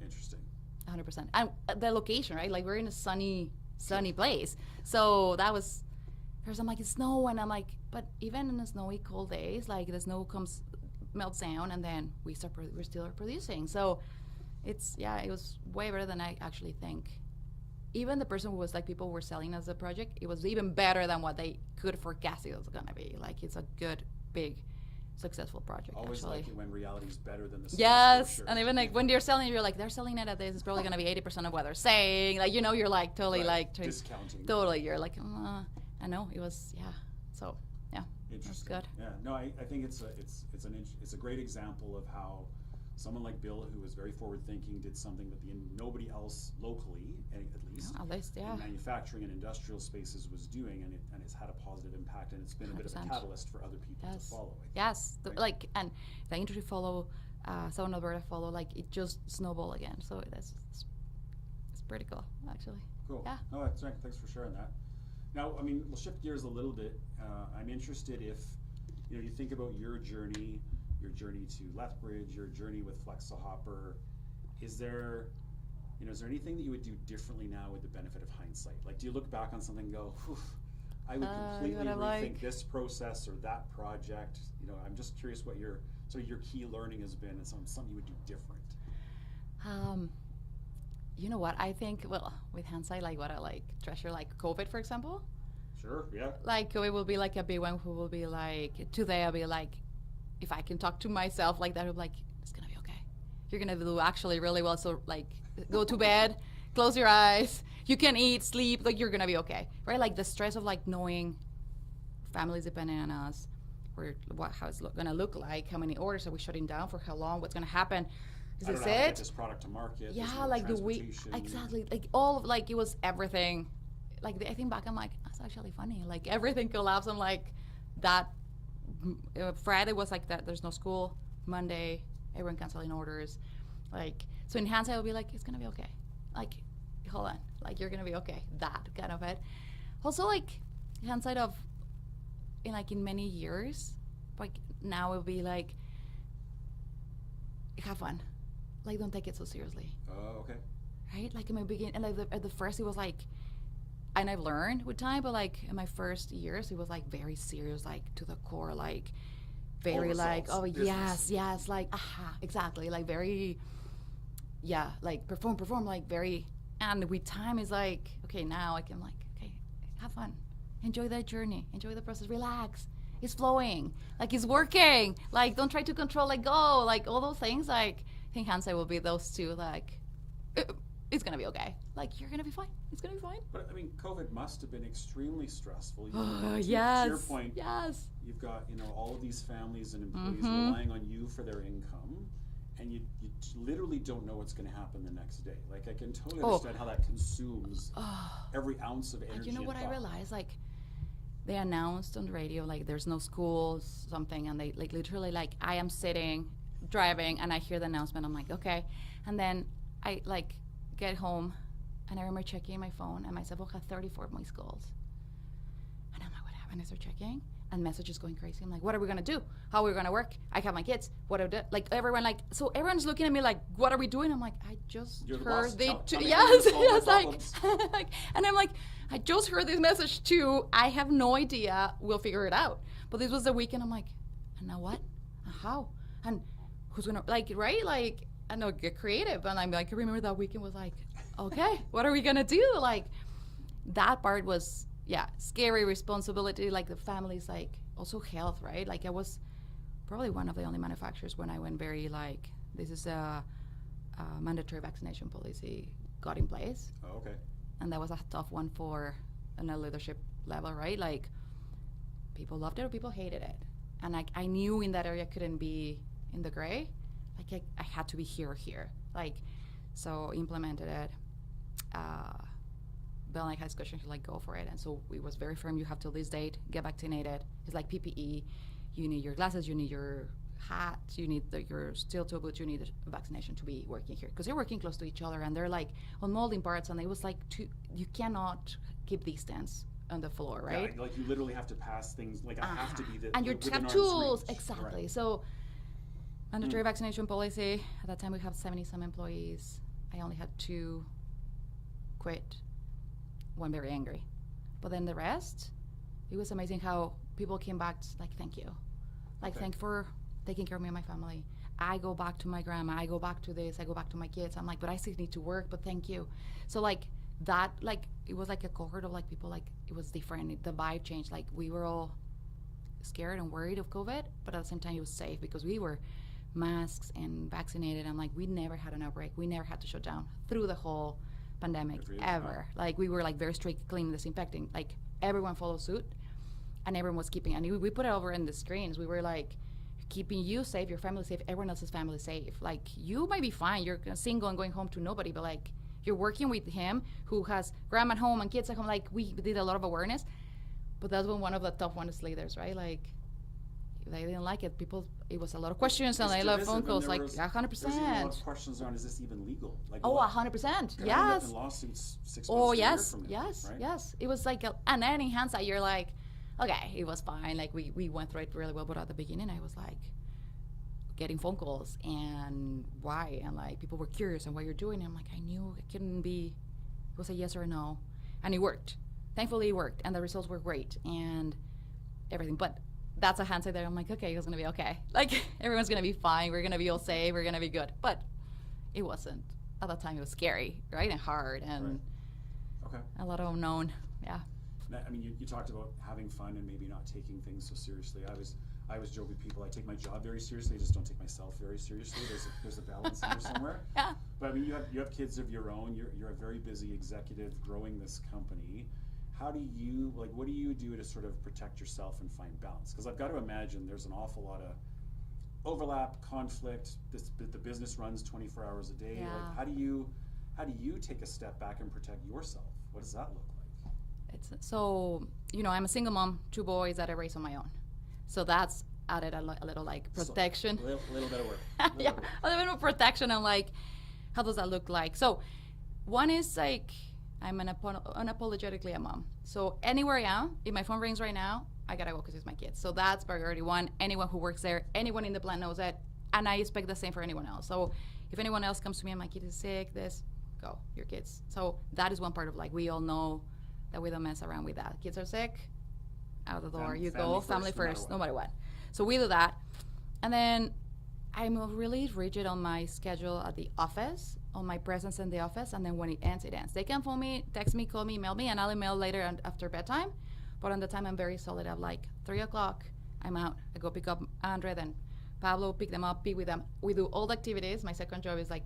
[SPEAKER 1] Interesting.
[SPEAKER 2] 100%. And the location, right? Like we're in a sunny place, so that was. First, I'm like it's snow, and I'm like, but even in the snowy, cold days, like the snow melts down, and then we're still producing. So. It was way better than I actually think. Even the person who was like, people were selling us the project, it was even better than what they could forecast it was gonna be. Like, it's a good, big, successful project.
[SPEAKER 1] Always
[SPEAKER 2] actually.
[SPEAKER 1] like it when reality's better than the
[SPEAKER 2] yes,
[SPEAKER 1] sure.
[SPEAKER 2] And even like when they're selling, you're like, they're selling it at this. It's probably gonna be 80% of what they're saying. Like, you're like totally like
[SPEAKER 1] discounting.
[SPEAKER 2] Totally, you're like, I know it was So yeah, that's good.
[SPEAKER 1] Yeah, no, I think it's a great example of how someone like Bill, who was very forward-thinking, did something that nobody else locally, at least, in manufacturing and industrial spaces was doing, and it's had a positive impact, and it's been 100%. A bit of a catalyst for other people to follow.
[SPEAKER 2] Yes,
[SPEAKER 1] right?
[SPEAKER 2] And the industry follow, Southern Alberta follow, like it just snowball again. So it's pretty cool, actually.
[SPEAKER 1] Cool.
[SPEAKER 2] Yeah.
[SPEAKER 1] No, that's right. Thanks for sharing that. Now, I mean, we'll shift gears a little bit. I'm interested if you think about your journey to Lethbridge, your journey with Flexahopper. Is there anything that you would do differently now with the benefit of hindsight? Like, do you look back on something and go, I would completely rethink this process or that project? I'm just curious what your key learning has been and something you would do different.
[SPEAKER 2] You know what? I think, with hindsight, like what I treasure, like COVID, for example.
[SPEAKER 1] Sure, yeah.
[SPEAKER 2] Like COVID will be like a big one who will be like, today I'll be like, if I can talk to myself like that, I'm like, it's gonna be okay. You're gonna do actually really well. So like, go to bed, close your eyes. You can eat, sleep. Like you're gonna be okay, right? Like the stress of like knowing families depending on us, or how it's gonna look like, how many orders are we shutting down for, how long, what's gonna happen.
[SPEAKER 1] I don't know how to get this product to market.
[SPEAKER 2] Yeah, like the week, exactly. Like all of it was everything. Like I think back, I'm like, that's actually funny. Like everything collapsed. I'm like, that. Friday was like that. There's no school. Monday, everyone canceling orders. Like, so in hindsight, I'll be like, it's gonna be okay. Like, hold on. Like, you're gonna be okay. That kind of it. Also, like, hindsight of, in many years, like now it'll be like, have fun. Like, don't take it so seriously.
[SPEAKER 1] Oh, okay.
[SPEAKER 2] Right? Like in my beginning, and like at the first, it was like, and I've learned with time, but like in my first years, it was like very serious, like to the core, like very like, oh business. yes, like exactly, like very, like perform, like very. And with time, is like, okay, now I can like, okay, have fun, enjoy that journey, enjoy the process, relax. It's flowing, like it's working. Like don't try to control, like go, like all those things. Like I think hindsight will be those two, like. It's gonna be okay. Like you're gonna be fine. It's gonna be fine.
[SPEAKER 1] But I mean, COVID must have been extremely stressful.
[SPEAKER 2] Yes.
[SPEAKER 1] To your point,
[SPEAKER 2] yes.
[SPEAKER 1] You've got all of these families and employees relying on you for their income, and you literally don't know what's going to happen the next day. Like I can totally understand how that consumes every ounce of energy.
[SPEAKER 2] You know what I realized? Like they announced on the radio, like there's no schools, something, and they like literally like I am sitting, driving, and I hear the announcement. I'm like, okay, and then I like. Get home, and I remember checking my phone, and my cell phone had 34 missed calls. And I'm like, what And I start checking, and messages going crazy. I'm like, what are we gonna do? How are we gonna work? I have my kids. What are like everyone like? So everyone's looking at me like, what are we doing? I'm like, I just heard yes, like, and I'm like, I just heard this message too. I have no idea. We'll figure it out. But this was the weekend. I'm like, and now what? And how? And who's gonna like right? Like, I know, get creative. And I'm like, I remember that weekend was like, okay, what are we gonna do? Like, that part was. Yeah, scary responsibility, like the family's like, also health, right? Like I was probably one of the only manufacturers when I went very like, this is a mandatory vaccination policy got in place.
[SPEAKER 1] Oh, okay.
[SPEAKER 2] And that was a tough one for on a leadership level, right? Like people loved it or people hated it. And I knew in that area I couldn't be in the gray. Like I had to be here or here. Like, so implemented it. Bill and I had discussions like go for it, and so it was very firm. You have till this date, get vaccinated. It's like PPE. You need your glasses, you need your hat, you need your steel toe boots, you need a vaccination to be working here because they're working close to each other and they're like on molding parts, and it was like you cannot keep distance on the floor, right?
[SPEAKER 1] Yeah, like you literally have to pass things. Like I have to be the
[SPEAKER 2] and you have tools exactly. Right. So mandatory vaccination policy. At that time we have 70-some employees. I only had 2 quit. One very angry, but then the rest, it was amazing how people came back like thank you, like thank for taking care of me and my family. I go back to my grandma, I go back to this, I go back to my kids. I'm like, but I still need to work, but thank you. So like that, like it was like a cohort of like people, like it was different. The vibe changed. Like we were all scared and worried of COVID, but at the same time it was safe because we were masks and vaccinated. And like we never had an outbreak, we never had to shut down through the whole pandemic ever. Like we were like very strict, cleaning, disinfecting. Like everyone followed suit, and everyone was keeping. And we put it over in the screens. We were like keeping you safe, your family safe, everyone else's family safe. Like you might be fine, you're single and going home to nobody, but like you're working with him who has grandma at home and kids at home. Like we did a lot of awareness, but that's one of the tough ones leaders, right? Like they didn't like it. People, it was a lot of questions and a lot of phone calls, like 100%.
[SPEAKER 1] There's a lot of questions around, is this even legal? Like,
[SPEAKER 2] 100%, yes.
[SPEAKER 1] I end up in lawsuits 6 months
[SPEAKER 2] oh,
[SPEAKER 1] to a
[SPEAKER 2] yes,
[SPEAKER 1] year from
[SPEAKER 2] yes,
[SPEAKER 1] now, right?
[SPEAKER 2] yes. It was like, and then in hindsight, you're like, okay, it was fine. Like we went through it really well, but at the beginning, I was like getting phone calls and why, and like people were curious and what you're doing. And I'm like, I knew it couldn't be, it was a yes or a no, and it worked. Thankfully, it worked, and the results were great and everything. But that's a hindsight there. I'm like, okay, it's gonna be okay. Like everyone's gonna be fine. We're gonna be all safe. We're gonna be good. But it wasn't. At that time, it was scary, right, and hard, and a lot of unknown. Yeah.
[SPEAKER 1] Now, I mean, you talked about having fun and maybe not taking things so seriously. I always joke with people. I take my job very seriously. I just don't take myself very seriously. There's a balance in there somewhere.
[SPEAKER 2] Yeah.
[SPEAKER 1] But I mean, you have kids of your own. You're a very busy executive growing this company. How do you, like, what do you do to sort of protect yourself and find balance? Because I've got to imagine there's an awful lot of overlap, conflict. The business runs 24 hours a day.
[SPEAKER 2] Yeah.
[SPEAKER 1] Like, how do you take a step back and protect yourself? What does that look like?
[SPEAKER 2] So, I'm a single mom, 2 boys that I raise on my own. So that's added a little like protection.
[SPEAKER 1] So, a little bit of work.
[SPEAKER 2] Yeah, a little bit of protection. And like, how does that look like? So one is like, I'm unapologetically a mom. So anywhere I am, if my phone rings right now, I gotta go because it's my kids. So that's priority 1. Anyone who works there, anyone in the plant knows that, and I expect the same for anyone else. So if anyone else comes to me and my kid is sick, go, your kids. So that is one part of like, we all know that we don't mess around with that. Kids are sick, out the door, you go, family first, no matter what. So we do that. And then I'm really rigid on my schedule at the office, on my presence in the office, and then when it ends, it ends. They can phone me, text me, call me, email me, and I'll email later and after bedtime. But on the time, I'm very solid. I'm like 3 o'clock, I'm out. I go pick up Andre, then Pablo, pick them up, be with them. We do all the activities. My second job is like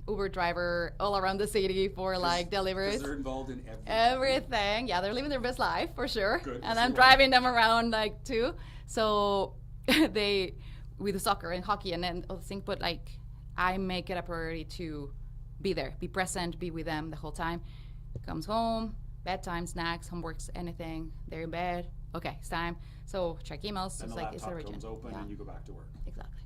[SPEAKER 2] Uber driver all around the city for like deliveries.
[SPEAKER 1] Because they're involved in
[SPEAKER 2] everything. Yeah, they're living their best life for sure.
[SPEAKER 1] Good,
[SPEAKER 2] and I'm driving them around like too. So we do soccer and hockey and then other things, but like I make it a priority to be there, be present, be with them the whole time. Comes home, bedtime, snacks, homeworks, anything. They're in bed. Okay, it's time. So check emails.
[SPEAKER 1] And
[SPEAKER 2] it's
[SPEAKER 1] the
[SPEAKER 2] like it's
[SPEAKER 1] laptop comes open and you go back to work.
[SPEAKER 2] Exactly.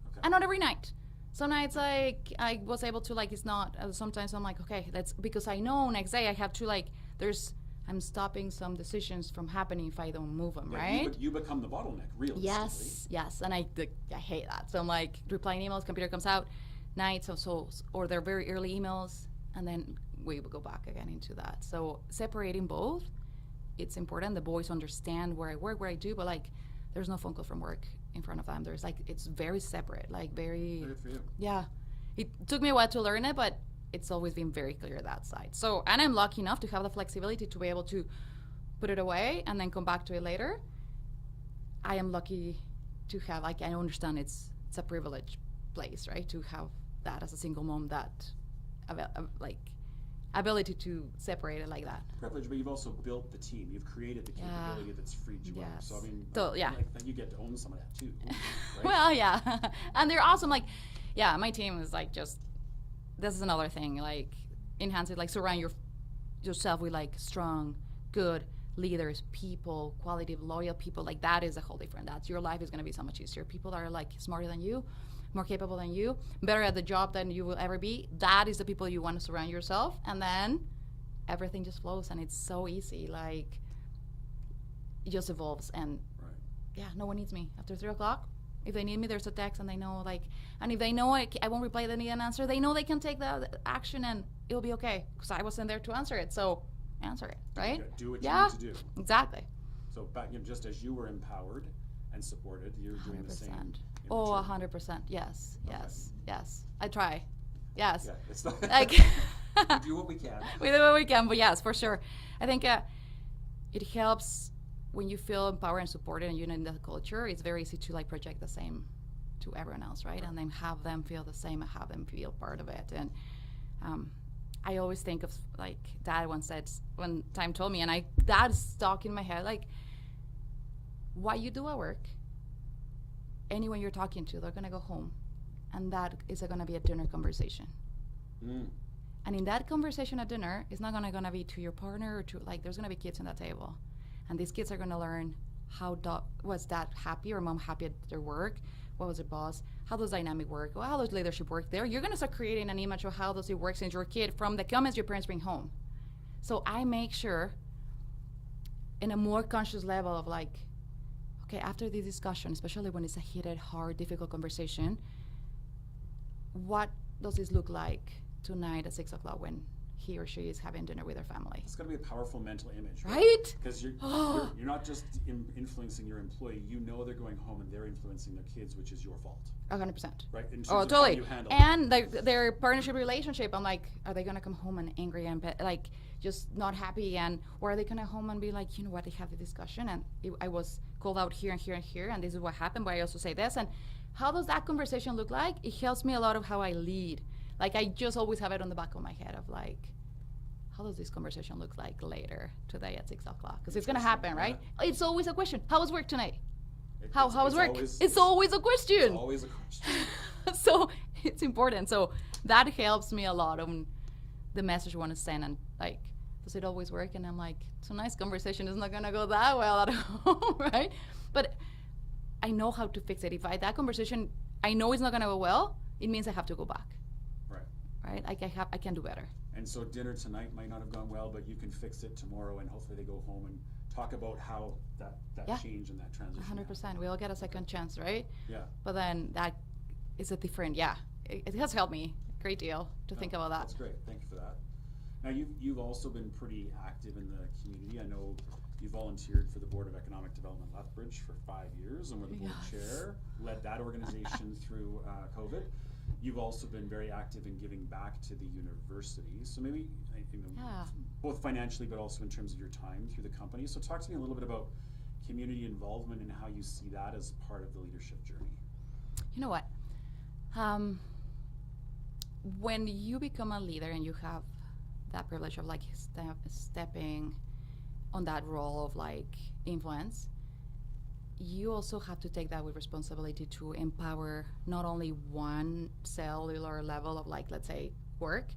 [SPEAKER 1] Okay.
[SPEAKER 2] And not every night. Some nights like I was able to like, it's not, sometimes I'm like, okay, that's because I know next day I have to like, there's I'm stopping some decisions from happening if I don't move them, right?
[SPEAKER 1] You become the bottleneck, realistically.
[SPEAKER 2] Yes, and I hate that. So I'm like replying emails, computer comes out, night, or they're very early emails, and then we will go back again into that. So separating both, it's important. The boys understand where I work, where I do, but like there's no phone call from work in front of them. There's like, it's very separate, like very.
[SPEAKER 1] Good for you.
[SPEAKER 2] Yeah, it took me a while to learn it, but it's always been very clear that side. So, and I'm lucky enough to have the flexibility to be able to put it away and then come back to it later. I am lucky to have, like, I understand it's a privileged place, right? To have that as a single mom, that ability to separate it like that.
[SPEAKER 1] Privilege, but you've also built the team. You've created the capability that's freed you up. So I mean, you get to own some of that too. Right?
[SPEAKER 2] Well, yeah, and they're awesome. Like, yeah, my team is like just. This is another thing, like enhance it, like surround yourself with like strong, good leaders, people, quality, loyal people. Like that is a whole different. That's your life is going to be so much easier. People that are like smarter than you, more capable than you, better at the job than you will ever be. That is the people you want to surround yourself, and then everything just flows, and it's so easy. Like it just evolves, and yeah, no one needs me after 3:00. If they need me, there's a text, and they know, like, and if they know I won't reply, they need an answer, they know they can take the action, and it'll be okay, because I wasn't there to answer it, so answer it, right?
[SPEAKER 1] Do what you need to do.
[SPEAKER 2] Exactly.
[SPEAKER 1] So back in, just as you were empowered and supported, you're doing 100%. The same.
[SPEAKER 2] Oh, 100%. Yes, yes, yes. I try. Yes.
[SPEAKER 1] Yeah, it's not
[SPEAKER 2] like
[SPEAKER 1] we do what we can.
[SPEAKER 2] We do what we can, but yes, for sure. I think it helps. When you feel empowered and supported and you're in the culture, it's very easy to like project the same to everyone else, right? And then have them feel the same and have them feel part of it. And I always think of like Dad one time told me, and that stuck in my head, like, why you do at work, anyone you're talking to, they're gonna go home, and that is gonna be a dinner conversation. And in that conversation at dinner, it's not gonna be to your partner or to, like, there's gonna be kids on that table. And these kids are going to learn was dad happy or mom happy at their work? What was their boss? How does dynamic work? How does leadership work there? You're going to start creating an image of how does it work since your kid from the comments your parents bring home. So I make sure in a more conscious level of like, okay, after this discussion, especially when it's a heated, hard, difficult conversation, what does this look like tonight at 6:00 when he or she is having dinner with their family?
[SPEAKER 1] It's going to be a powerful mental image,
[SPEAKER 2] right?
[SPEAKER 1] Because you're not just influencing your employee. You know they're going home and they're influencing their kids, which is your fault.
[SPEAKER 2] 100%.
[SPEAKER 1] Right. In terms
[SPEAKER 2] oh,
[SPEAKER 1] of
[SPEAKER 2] totally.
[SPEAKER 1] How you handle
[SPEAKER 2] and their partnership relationship. I'm like, are they going to come home and angry and like just not happy, or are they going to home and be like, you know what? They have the discussion and I was called out here and here and here, and this is what happened. But I also say this, and how does that conversation look like? It helps me a lot of how I lead. Like I just always have it on the back of my head of like, how does this conversation look like later today at 6:00? Because it's gonna happen, right? It's always a question. How was work tonight? How was work? It's always a question.
[SPEAKER 1] It's always a question.
[SPEAKER 2] So it's important. So that helps me a lot on the message I want to send, and like, does it always work? And I'm like, tonight's conversation is not gonna go that well at home, right? But I know how to fix it. If that conversation, I know it's not gonna go well, it means I have to go back. Right? Like I can do better.
[SPEAKER 1] And so dinner tonight might not have gone well, but you can fix it tomorrow, and hopefully they go home and talk about how that change and that transition.
[SPEAKER 2] 100%. We all get a second chance, right?
[SPEAKER 1] Yeah.
[SPEAKER 2] But then that is a different. It has helped me a great deal to think about that.
[SPEAKER 1] That's great. Thank you for that. Now you've also been pretty active in the community. I know you volunteered for the Board of Economic Development Lethbridge for 5 years, and were the board chair. Led that organization through COVID. You've also been very active in giving back to the university. So maybe, both financially, but also in terms of your time through the company. So talk to me a little bit about community involvement and how you see that as part of the leadership journey.
[SPEAKER 2] You know what? When you become a leader and you have that privilege of like stepping on that role of like influence, you also have to take that with responsibility to empower not only one cellular level of like, let's say, work.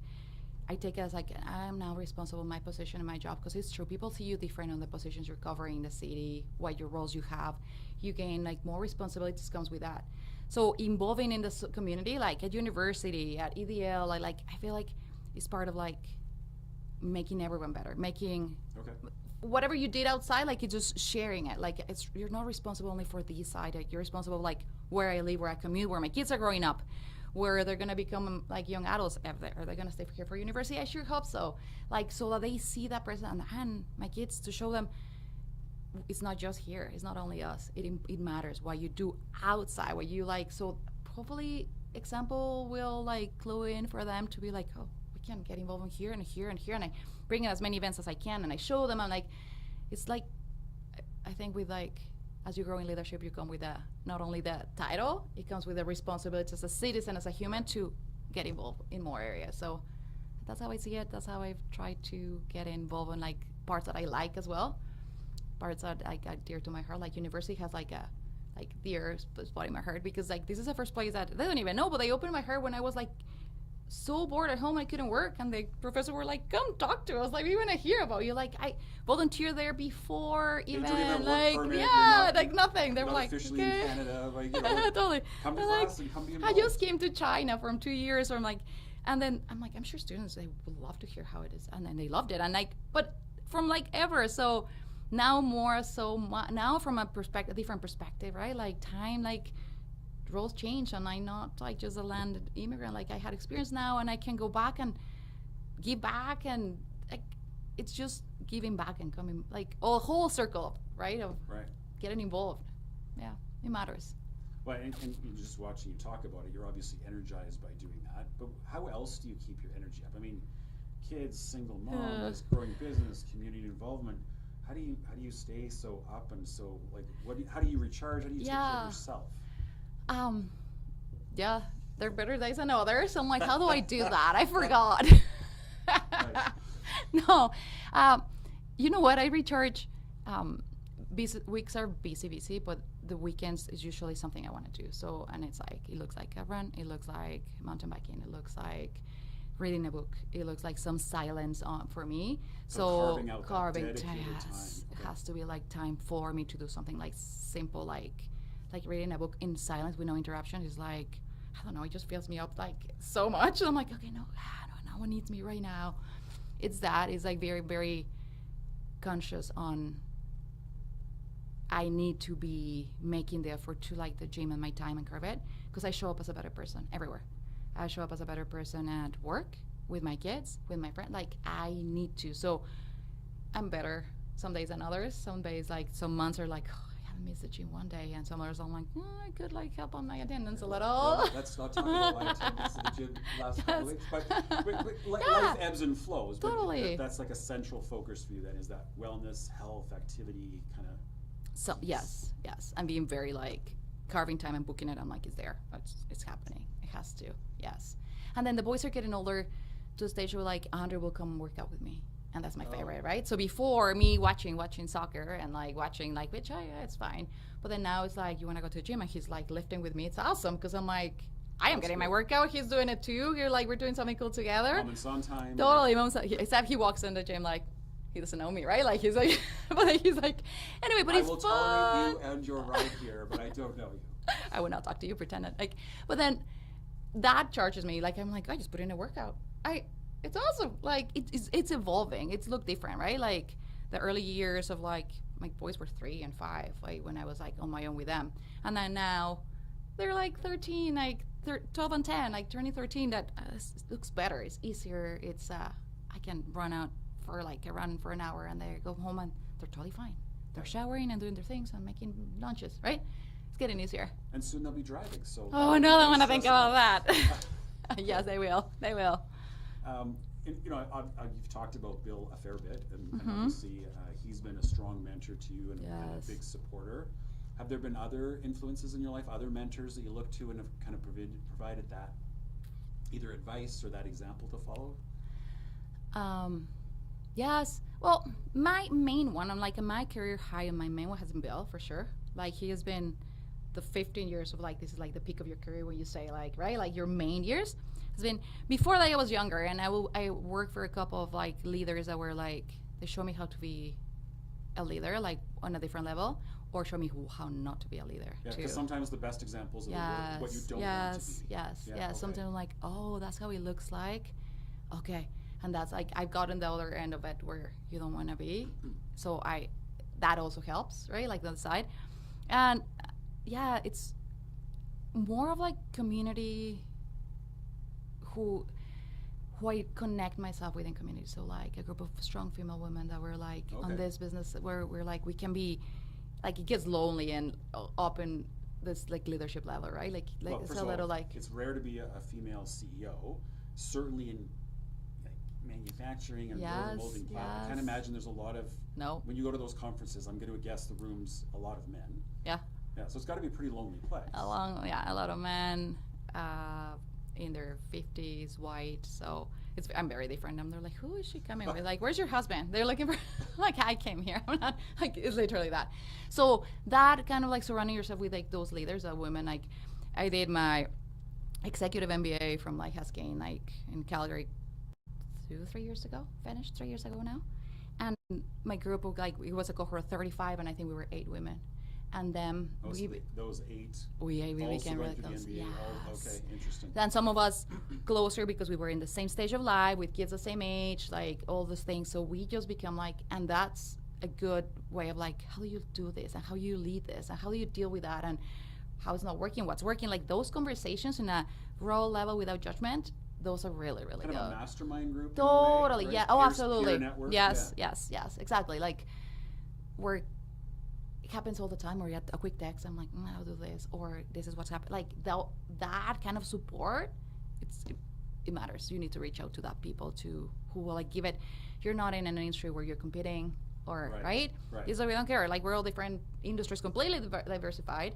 [SPEAKER 2] I take it as like, I'm now responsible for my position and my job, because it's true, people see you different on the positions you're covering in the city, what your roles you have. You gain like more responsibilities comes with that. So involving in the community, like at university, at EDL, I feel like it's part of like making everyone better, making
[SPEAKER 1] Okay.
[SPEAKER 2] whatever you did outside, like it's just sharing it. Like you're not responsible only for the side. Like, you're responsible like where I live, where I commute, where my kids are growing up, where they're gonna become like young adults. Are they gonna stay here for university? I sure hope so. Like, so that they see that person and my kids, to show them it's not just here. It's not only us. It matters what you do outside, what you like. So hopefully example will like clue in for them to be like, oh, we can get involved in here and here and here, and I bring in as many events as I can, and I show them. I'm like, it's like, I think with like, as you grow in leadership, you come with not only the title, it comes with the responsibility as a citizen, as a human, to get involved in more areas. So that's how I see it. That's how I've tried to get involved in like parts that I like as well, parts that I got dear to my heart. Like university has like a dear spot in my heart, because like this is the first place that they don't even know, but they opened my heart when I was like so bored at home I couldn't work, and the professor were like, come talk to us, like we want to hear about you. Like I volunteered there before even like like nothing. They were like,
[SPEAKER 1] officially
[SPEAKER 2] okay.
[SPEAKER 1] in Canada, like, you know,
[SPEAKER 2] totally.
[SPEAKER 1] come to
[SPEAKER 2] Like,
[SPEAKER 1] class and come be
[SPEAKER 2] I
[SPEAKER 1] involved.
[SPEAKER 2] just came to China from 2 years, or I'm like, and then I'm like, I'm sure students, they would love to hear how it is, and then they loved it, and like, but from like ever. So now more so now from a different perspective, right? Like time, like roles change, and I'm not like just a landed immigrant. Like I had experience now, and I can go back and give back, and like it's just giving back and coming, like a whole circle, right? Of getting involved. Yeah, it matters.
[SPEAKER 1] Well, and just watching you talk about it, you're obviously energized by doing that. But how else do you keep your energy up? I mean, kids, single mom, this growing business, community involvement. How do you stay so up and so like how do you recharge? How do you take care of yourself?
[SPEAKER 2] Yeah, there are better days than others. I'm like, how do I do that? I forgot. No, you know what? I recharge. Weeks are busy, but the weekends is usually something I want to do. So, and it's like, it looks like a run, it looks like mountain biking, it looks like reading a book, it looks like some silence for me. So carving time, it has to be like time for me to do something like simple, like reading a book in silence with no interruption is like, I don't know, it just fills me up like so much. And I'm like, okay, no one needs me right now. It's like very, very conscious on, I need to be making the effort to like the gym and my time and carve it, because I show up as a better person everywhere. I show up as a better person at work, with my kids, with my friends. Like I need to. So I'm better some days than others. Some days, like some months are like, oh, I haven't missed the gym one day, and some others I'm like, I could like help on my attendance a little.
[SPEAKER 1] No, let's not talk about my attendance at the gym last couple weeks. But life ebbs and flows.
[SPEAKER 2] Totally.
[SPEAKER 1] But that's like a central focus for you then, is that wellness, health, activity kind of.
[SPEAKER 2] So yes. I'm being very like carving time and booking it. I'm like, it's there. It's happening. It has to. Yes. And then the boys are getting older to a stage where like Andre will come work out with me. And that's my favorite, right? So before me watching soccer and like watching like, which it's fine. But then now it's like, you want to go to the gym, and he's like lifting with me. It's awesome, because I'm like, I am getting my workout. He's doing it too. You're like, we're doing something cool together.
[SPEAKER 1] Mom and son time.
[SPEAKER 2] Totally. Except he walks in the gym like, he doesn't know me, right? Like he's like, but he's like, anyway, but it's fun.
[SPEAKER 1] I will tolerate you and your ride here, but I don't know you.
[SPEAKER 2] I would not talk to you, pretend it. Like, but then that charges me. Like, I'm like, I just put in a workout. It's awesome. Like, it's evolving. It's look different, right? Like the early years of like, my boys were 3 and 5, like when I was like on my own with them. And then now they're like 13, like 12 and 10, like turning 13. That looks better. It's easier. It's, I can run out for like a run for an hour, and they go home and they're totally fine. They're showering and doing their things and making lunches, right? It's getting easier.
[SPEAKER 1] And soon they'll be driving. So
[SPEAKER 2] no, I don't want to think about that. Yes, they will. They will.
[SPEAKER 1] And, you know, you've talked about Bill a fair bit, and obviously he's been a strong mentor to you and a big supporter. Have there been other influences in your life, other mentors that you look to and have kind of provided that either advice or that example to follow?
[SPEAKER 2] Yes. Well, my main one, I'm like in my career high, and my main one has been Bill, for sure. Like he has been the 15 years of like, this is like the peak of your career when you say like, right? Like your main years has been, before that I was younger, and I worked for a couple of like leaders that were like, they show me how to be a leader, like on a different level, or show me how not to be a leader.
[SPEAKER 1] Yeah, because sometimes the best examples of what you don't want to be.
[SPEAKER 2] Yes. Sometimes I'm like, oh, that's how it looks like. Okay. And that's like, I've gotten the other end of it where you don't want to be. So that also helps, right? Like the side. And yeah, it's more of like community who I connect myself with in community. So like a group of strong female women that were like on this business where we're like, we can be, like it gets lonely and up in this like leadership level, right? Like
[SPEAKER 1] well,
[SPEAKER 2] it's a little like.
[SPEAKER 1] It's rare to be a female CEO, certainly in like manufacturing and molding.
[SPEAKER 2] Yes.
[SPEAKER 1] I can't imagine there's a lot of, when you go to those conferences, I'm going to guess the room's a lot of men.
[SPEAKER 2] Yeah.
[SPEAKER 1] Yeah, so it's got to be a pretty lonely place.
[SPEAKER 2] A lot of men in their 50s, white. So I'm very different. They're like, who is she coming with? Like, where's your husband? They're looking for, like, I came here. I'm not, like, it's literally that. So that kind of like surrounding yourself with like those leaders, women. Like, I did my executive MBA from like Husky, like in Calgary 3 years ago. Finished 3 years ago now. And my group of like, it was a cohort of 35, and I think we were 8 women. And then
[SPEAKER 1] those 8
[SPEAKER 2] we
[SPEAKER 1] also
[SPEAKER 2] became really
[SPEAKER 1] went to
[SPEAKER 2] close.
[SPEAKER 1] the MBA.
[SPEAKER 2] Yes.
[SPEAKER 1] Oh, okay, interesting.
[SPEAKER 2] Then some of us closer because we were in the same stage of life with kids the same age, like all those things. So we just become like, and that's a good way of like, how do you do this and how you lead this and how do you deal with that and how it's not working, what's working. Like those conversations in a raw level without judgment, those are really, really
[SPEAKER 1] kind
[SPEAKER 2] good.
[SPEAKER 1] Of a mastermind group.
[SPEAKER 2] Totally,
[SPEAKER 1] way, right?
[SPEAKER 2] yeah. Oh, absolutely.
[SPEAKER 1] Network.
[SPEAKER 2] Yes, exactly. Like it happens all the time where you get a quick text, I'm like, I'll do this, or this is what's happening. Like that kind of support, it matters. You need to reach out to that people who will like give it. You're not in an industry where you're competing or right? It's like we don't care. Like we're all different industries, completely diversified,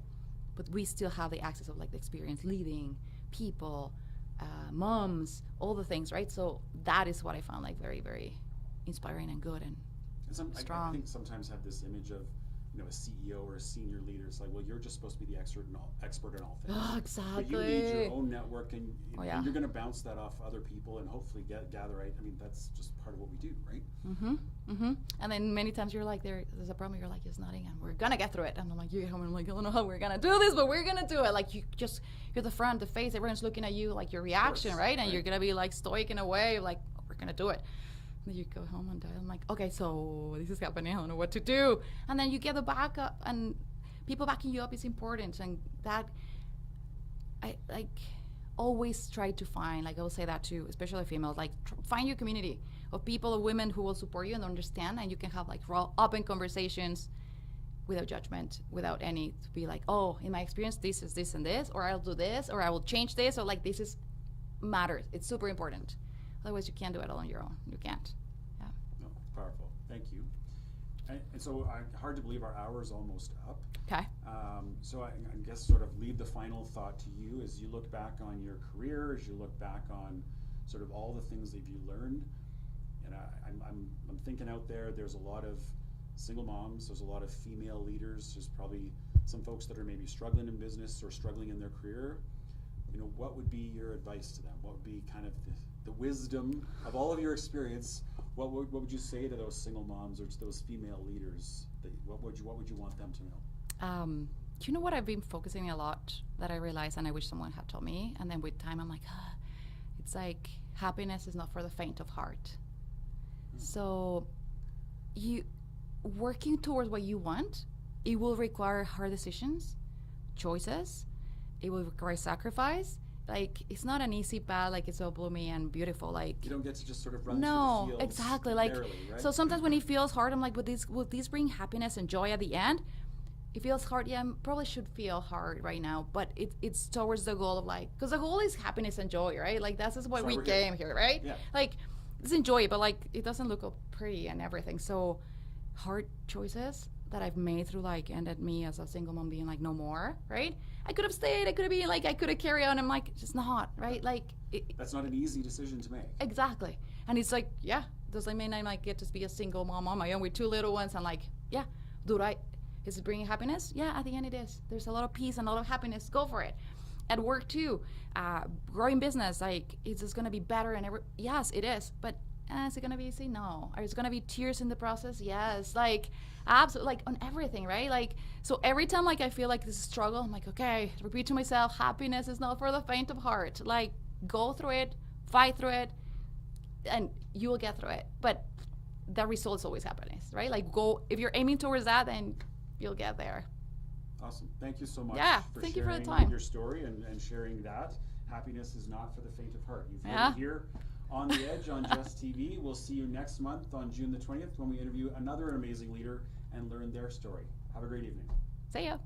[SPEAKER 2] but we still have the access of like the experience leading people, moms, all the things, right? So that is what I found like very, very inspiring and good and strong.
[SPEAKER 1] I think sometimes have this image of, you know, a CEO or a senior leader. It's like, well, you're just supposed to be the expert in all things.
[SPEAKER 2] Oh, exactly.
[SPEAKER 1] But you need your own network, and you're going to bounce that off other people and hopefully gather right. I mean, that's just part of what we do, right?
[SPEAKER 2] And then many times you're like, there's a problem. You're like, it's nothing, and we're gonna get through it. And I'm like, you get home, and I'm like, I don't know how we're gonna do this, but we're gonna do it. Like you're the front, the face. Everyone's looking at you, like your reaction, right? And you're gonna be like stoic in a way, like we're gonna do it. Then you go home and I'm like, okay, so this is happening. I don't know what to do. And then you get the backup, and people backing you up is important. And that, I like always try to find, like I will say that too, especially females, like find your community of people, of women who will support you and understand, and you can have like raw, open conversations without judgment, without any to be like, oh, in my experience, this is this and this, or I'll do this, or I will change this, or like this is matters. It's super important. Otherwise, you can't do it all on your own. You can't. Yeah.
[SPEAKER 1] No, powerful. Thank you. And so, hard to believe our hour is almost up.
[SPEAKER 2] Okay.
[SPEAKER 1] So I guess sort of leave the final thought to you as you look back on your career, as you look back on sort of all the things that you learned. And I'm thinking out there, there's a lot of single moms, there's a lot of female leaders, there's probably some folks that are maybe struggling in business or struggling in their career. You know, what would be your advice to them? What would be kind of the wisdom of all of your experience? What would you say to those single moms or to those female leaders? What would you want them to know?
[SPEAKER 2] You know what I've been focusing a lot that I realized, and I wish someone had told me, and then with time I'm like, it's like happiness is not for the faint of heart. So you working towards what you want, it will require hard decisions, choices. It will require sacrifice. Like it's not an easy path. Like it's all bloomy and beautiful. Like
[SPEAKER 1] you don't get to just sort of run through the fields.
[SPEAKER 2] Exactly. Like
[SPEAKER 1] barely, right?
[SPEAKER 2] So sometimes when it feels hard, I'm like, will this bring happiness and joy at the end? It feels hard. Yeah, probably should feel hard right now, but it's towards the goal of like, because the goal is happiness and joy, right? Like that's just why we came here, right?
[SPEAKER 1] Yeah.
[SPEAKER 2] Like let's enjoy it, but like it doesn't look all pretty and everything. So hard choices that I've made through like ended me as a single mom being like no more, right? I could have stayed, I could have been like, I could have carried on. I'm like, it's just not, right? Like
[SPEAKER 1] that's not an easy decision to make.
[SPEAKER 2] Exactly. And it's like, yeah, does that mean I might get to be a single mom on my own with 2 little ones? And like, yeah, is it bringing happiness? Yeah, at the end it is. There's a lot of peace and a lot of happiness. Go for it. At work too, growing business, like it's just gonna be better and yes, it is. But is it gonna be easy? No. Is it gonna be tears in the process? Yes. Like absolutely, like on everything, right? Like so every time like I feel like this struggle, I'm like, okay, repeat to myself, happiness is not for the faint of heart. Like go through it, fight through it, and you will get through it. But the result is always happiness, right? Like if you're aiming towards that, then you'll get there.
[SPEAKER 1] Awesome. Thank you so much for
[SPEAKER 2] thank you for the
[SPEAKER 1] sharing
[SPEAKER 2] time.
[SPEAKER 1] your story and sharing that. Happiness is not for the faint of heart. You've heard it here on The Edge on Jess TV. We'll see you next month on June the 20th when we interview another amazing leader and learn their story. Have a great evening.
[SPEAKER 2] See ya.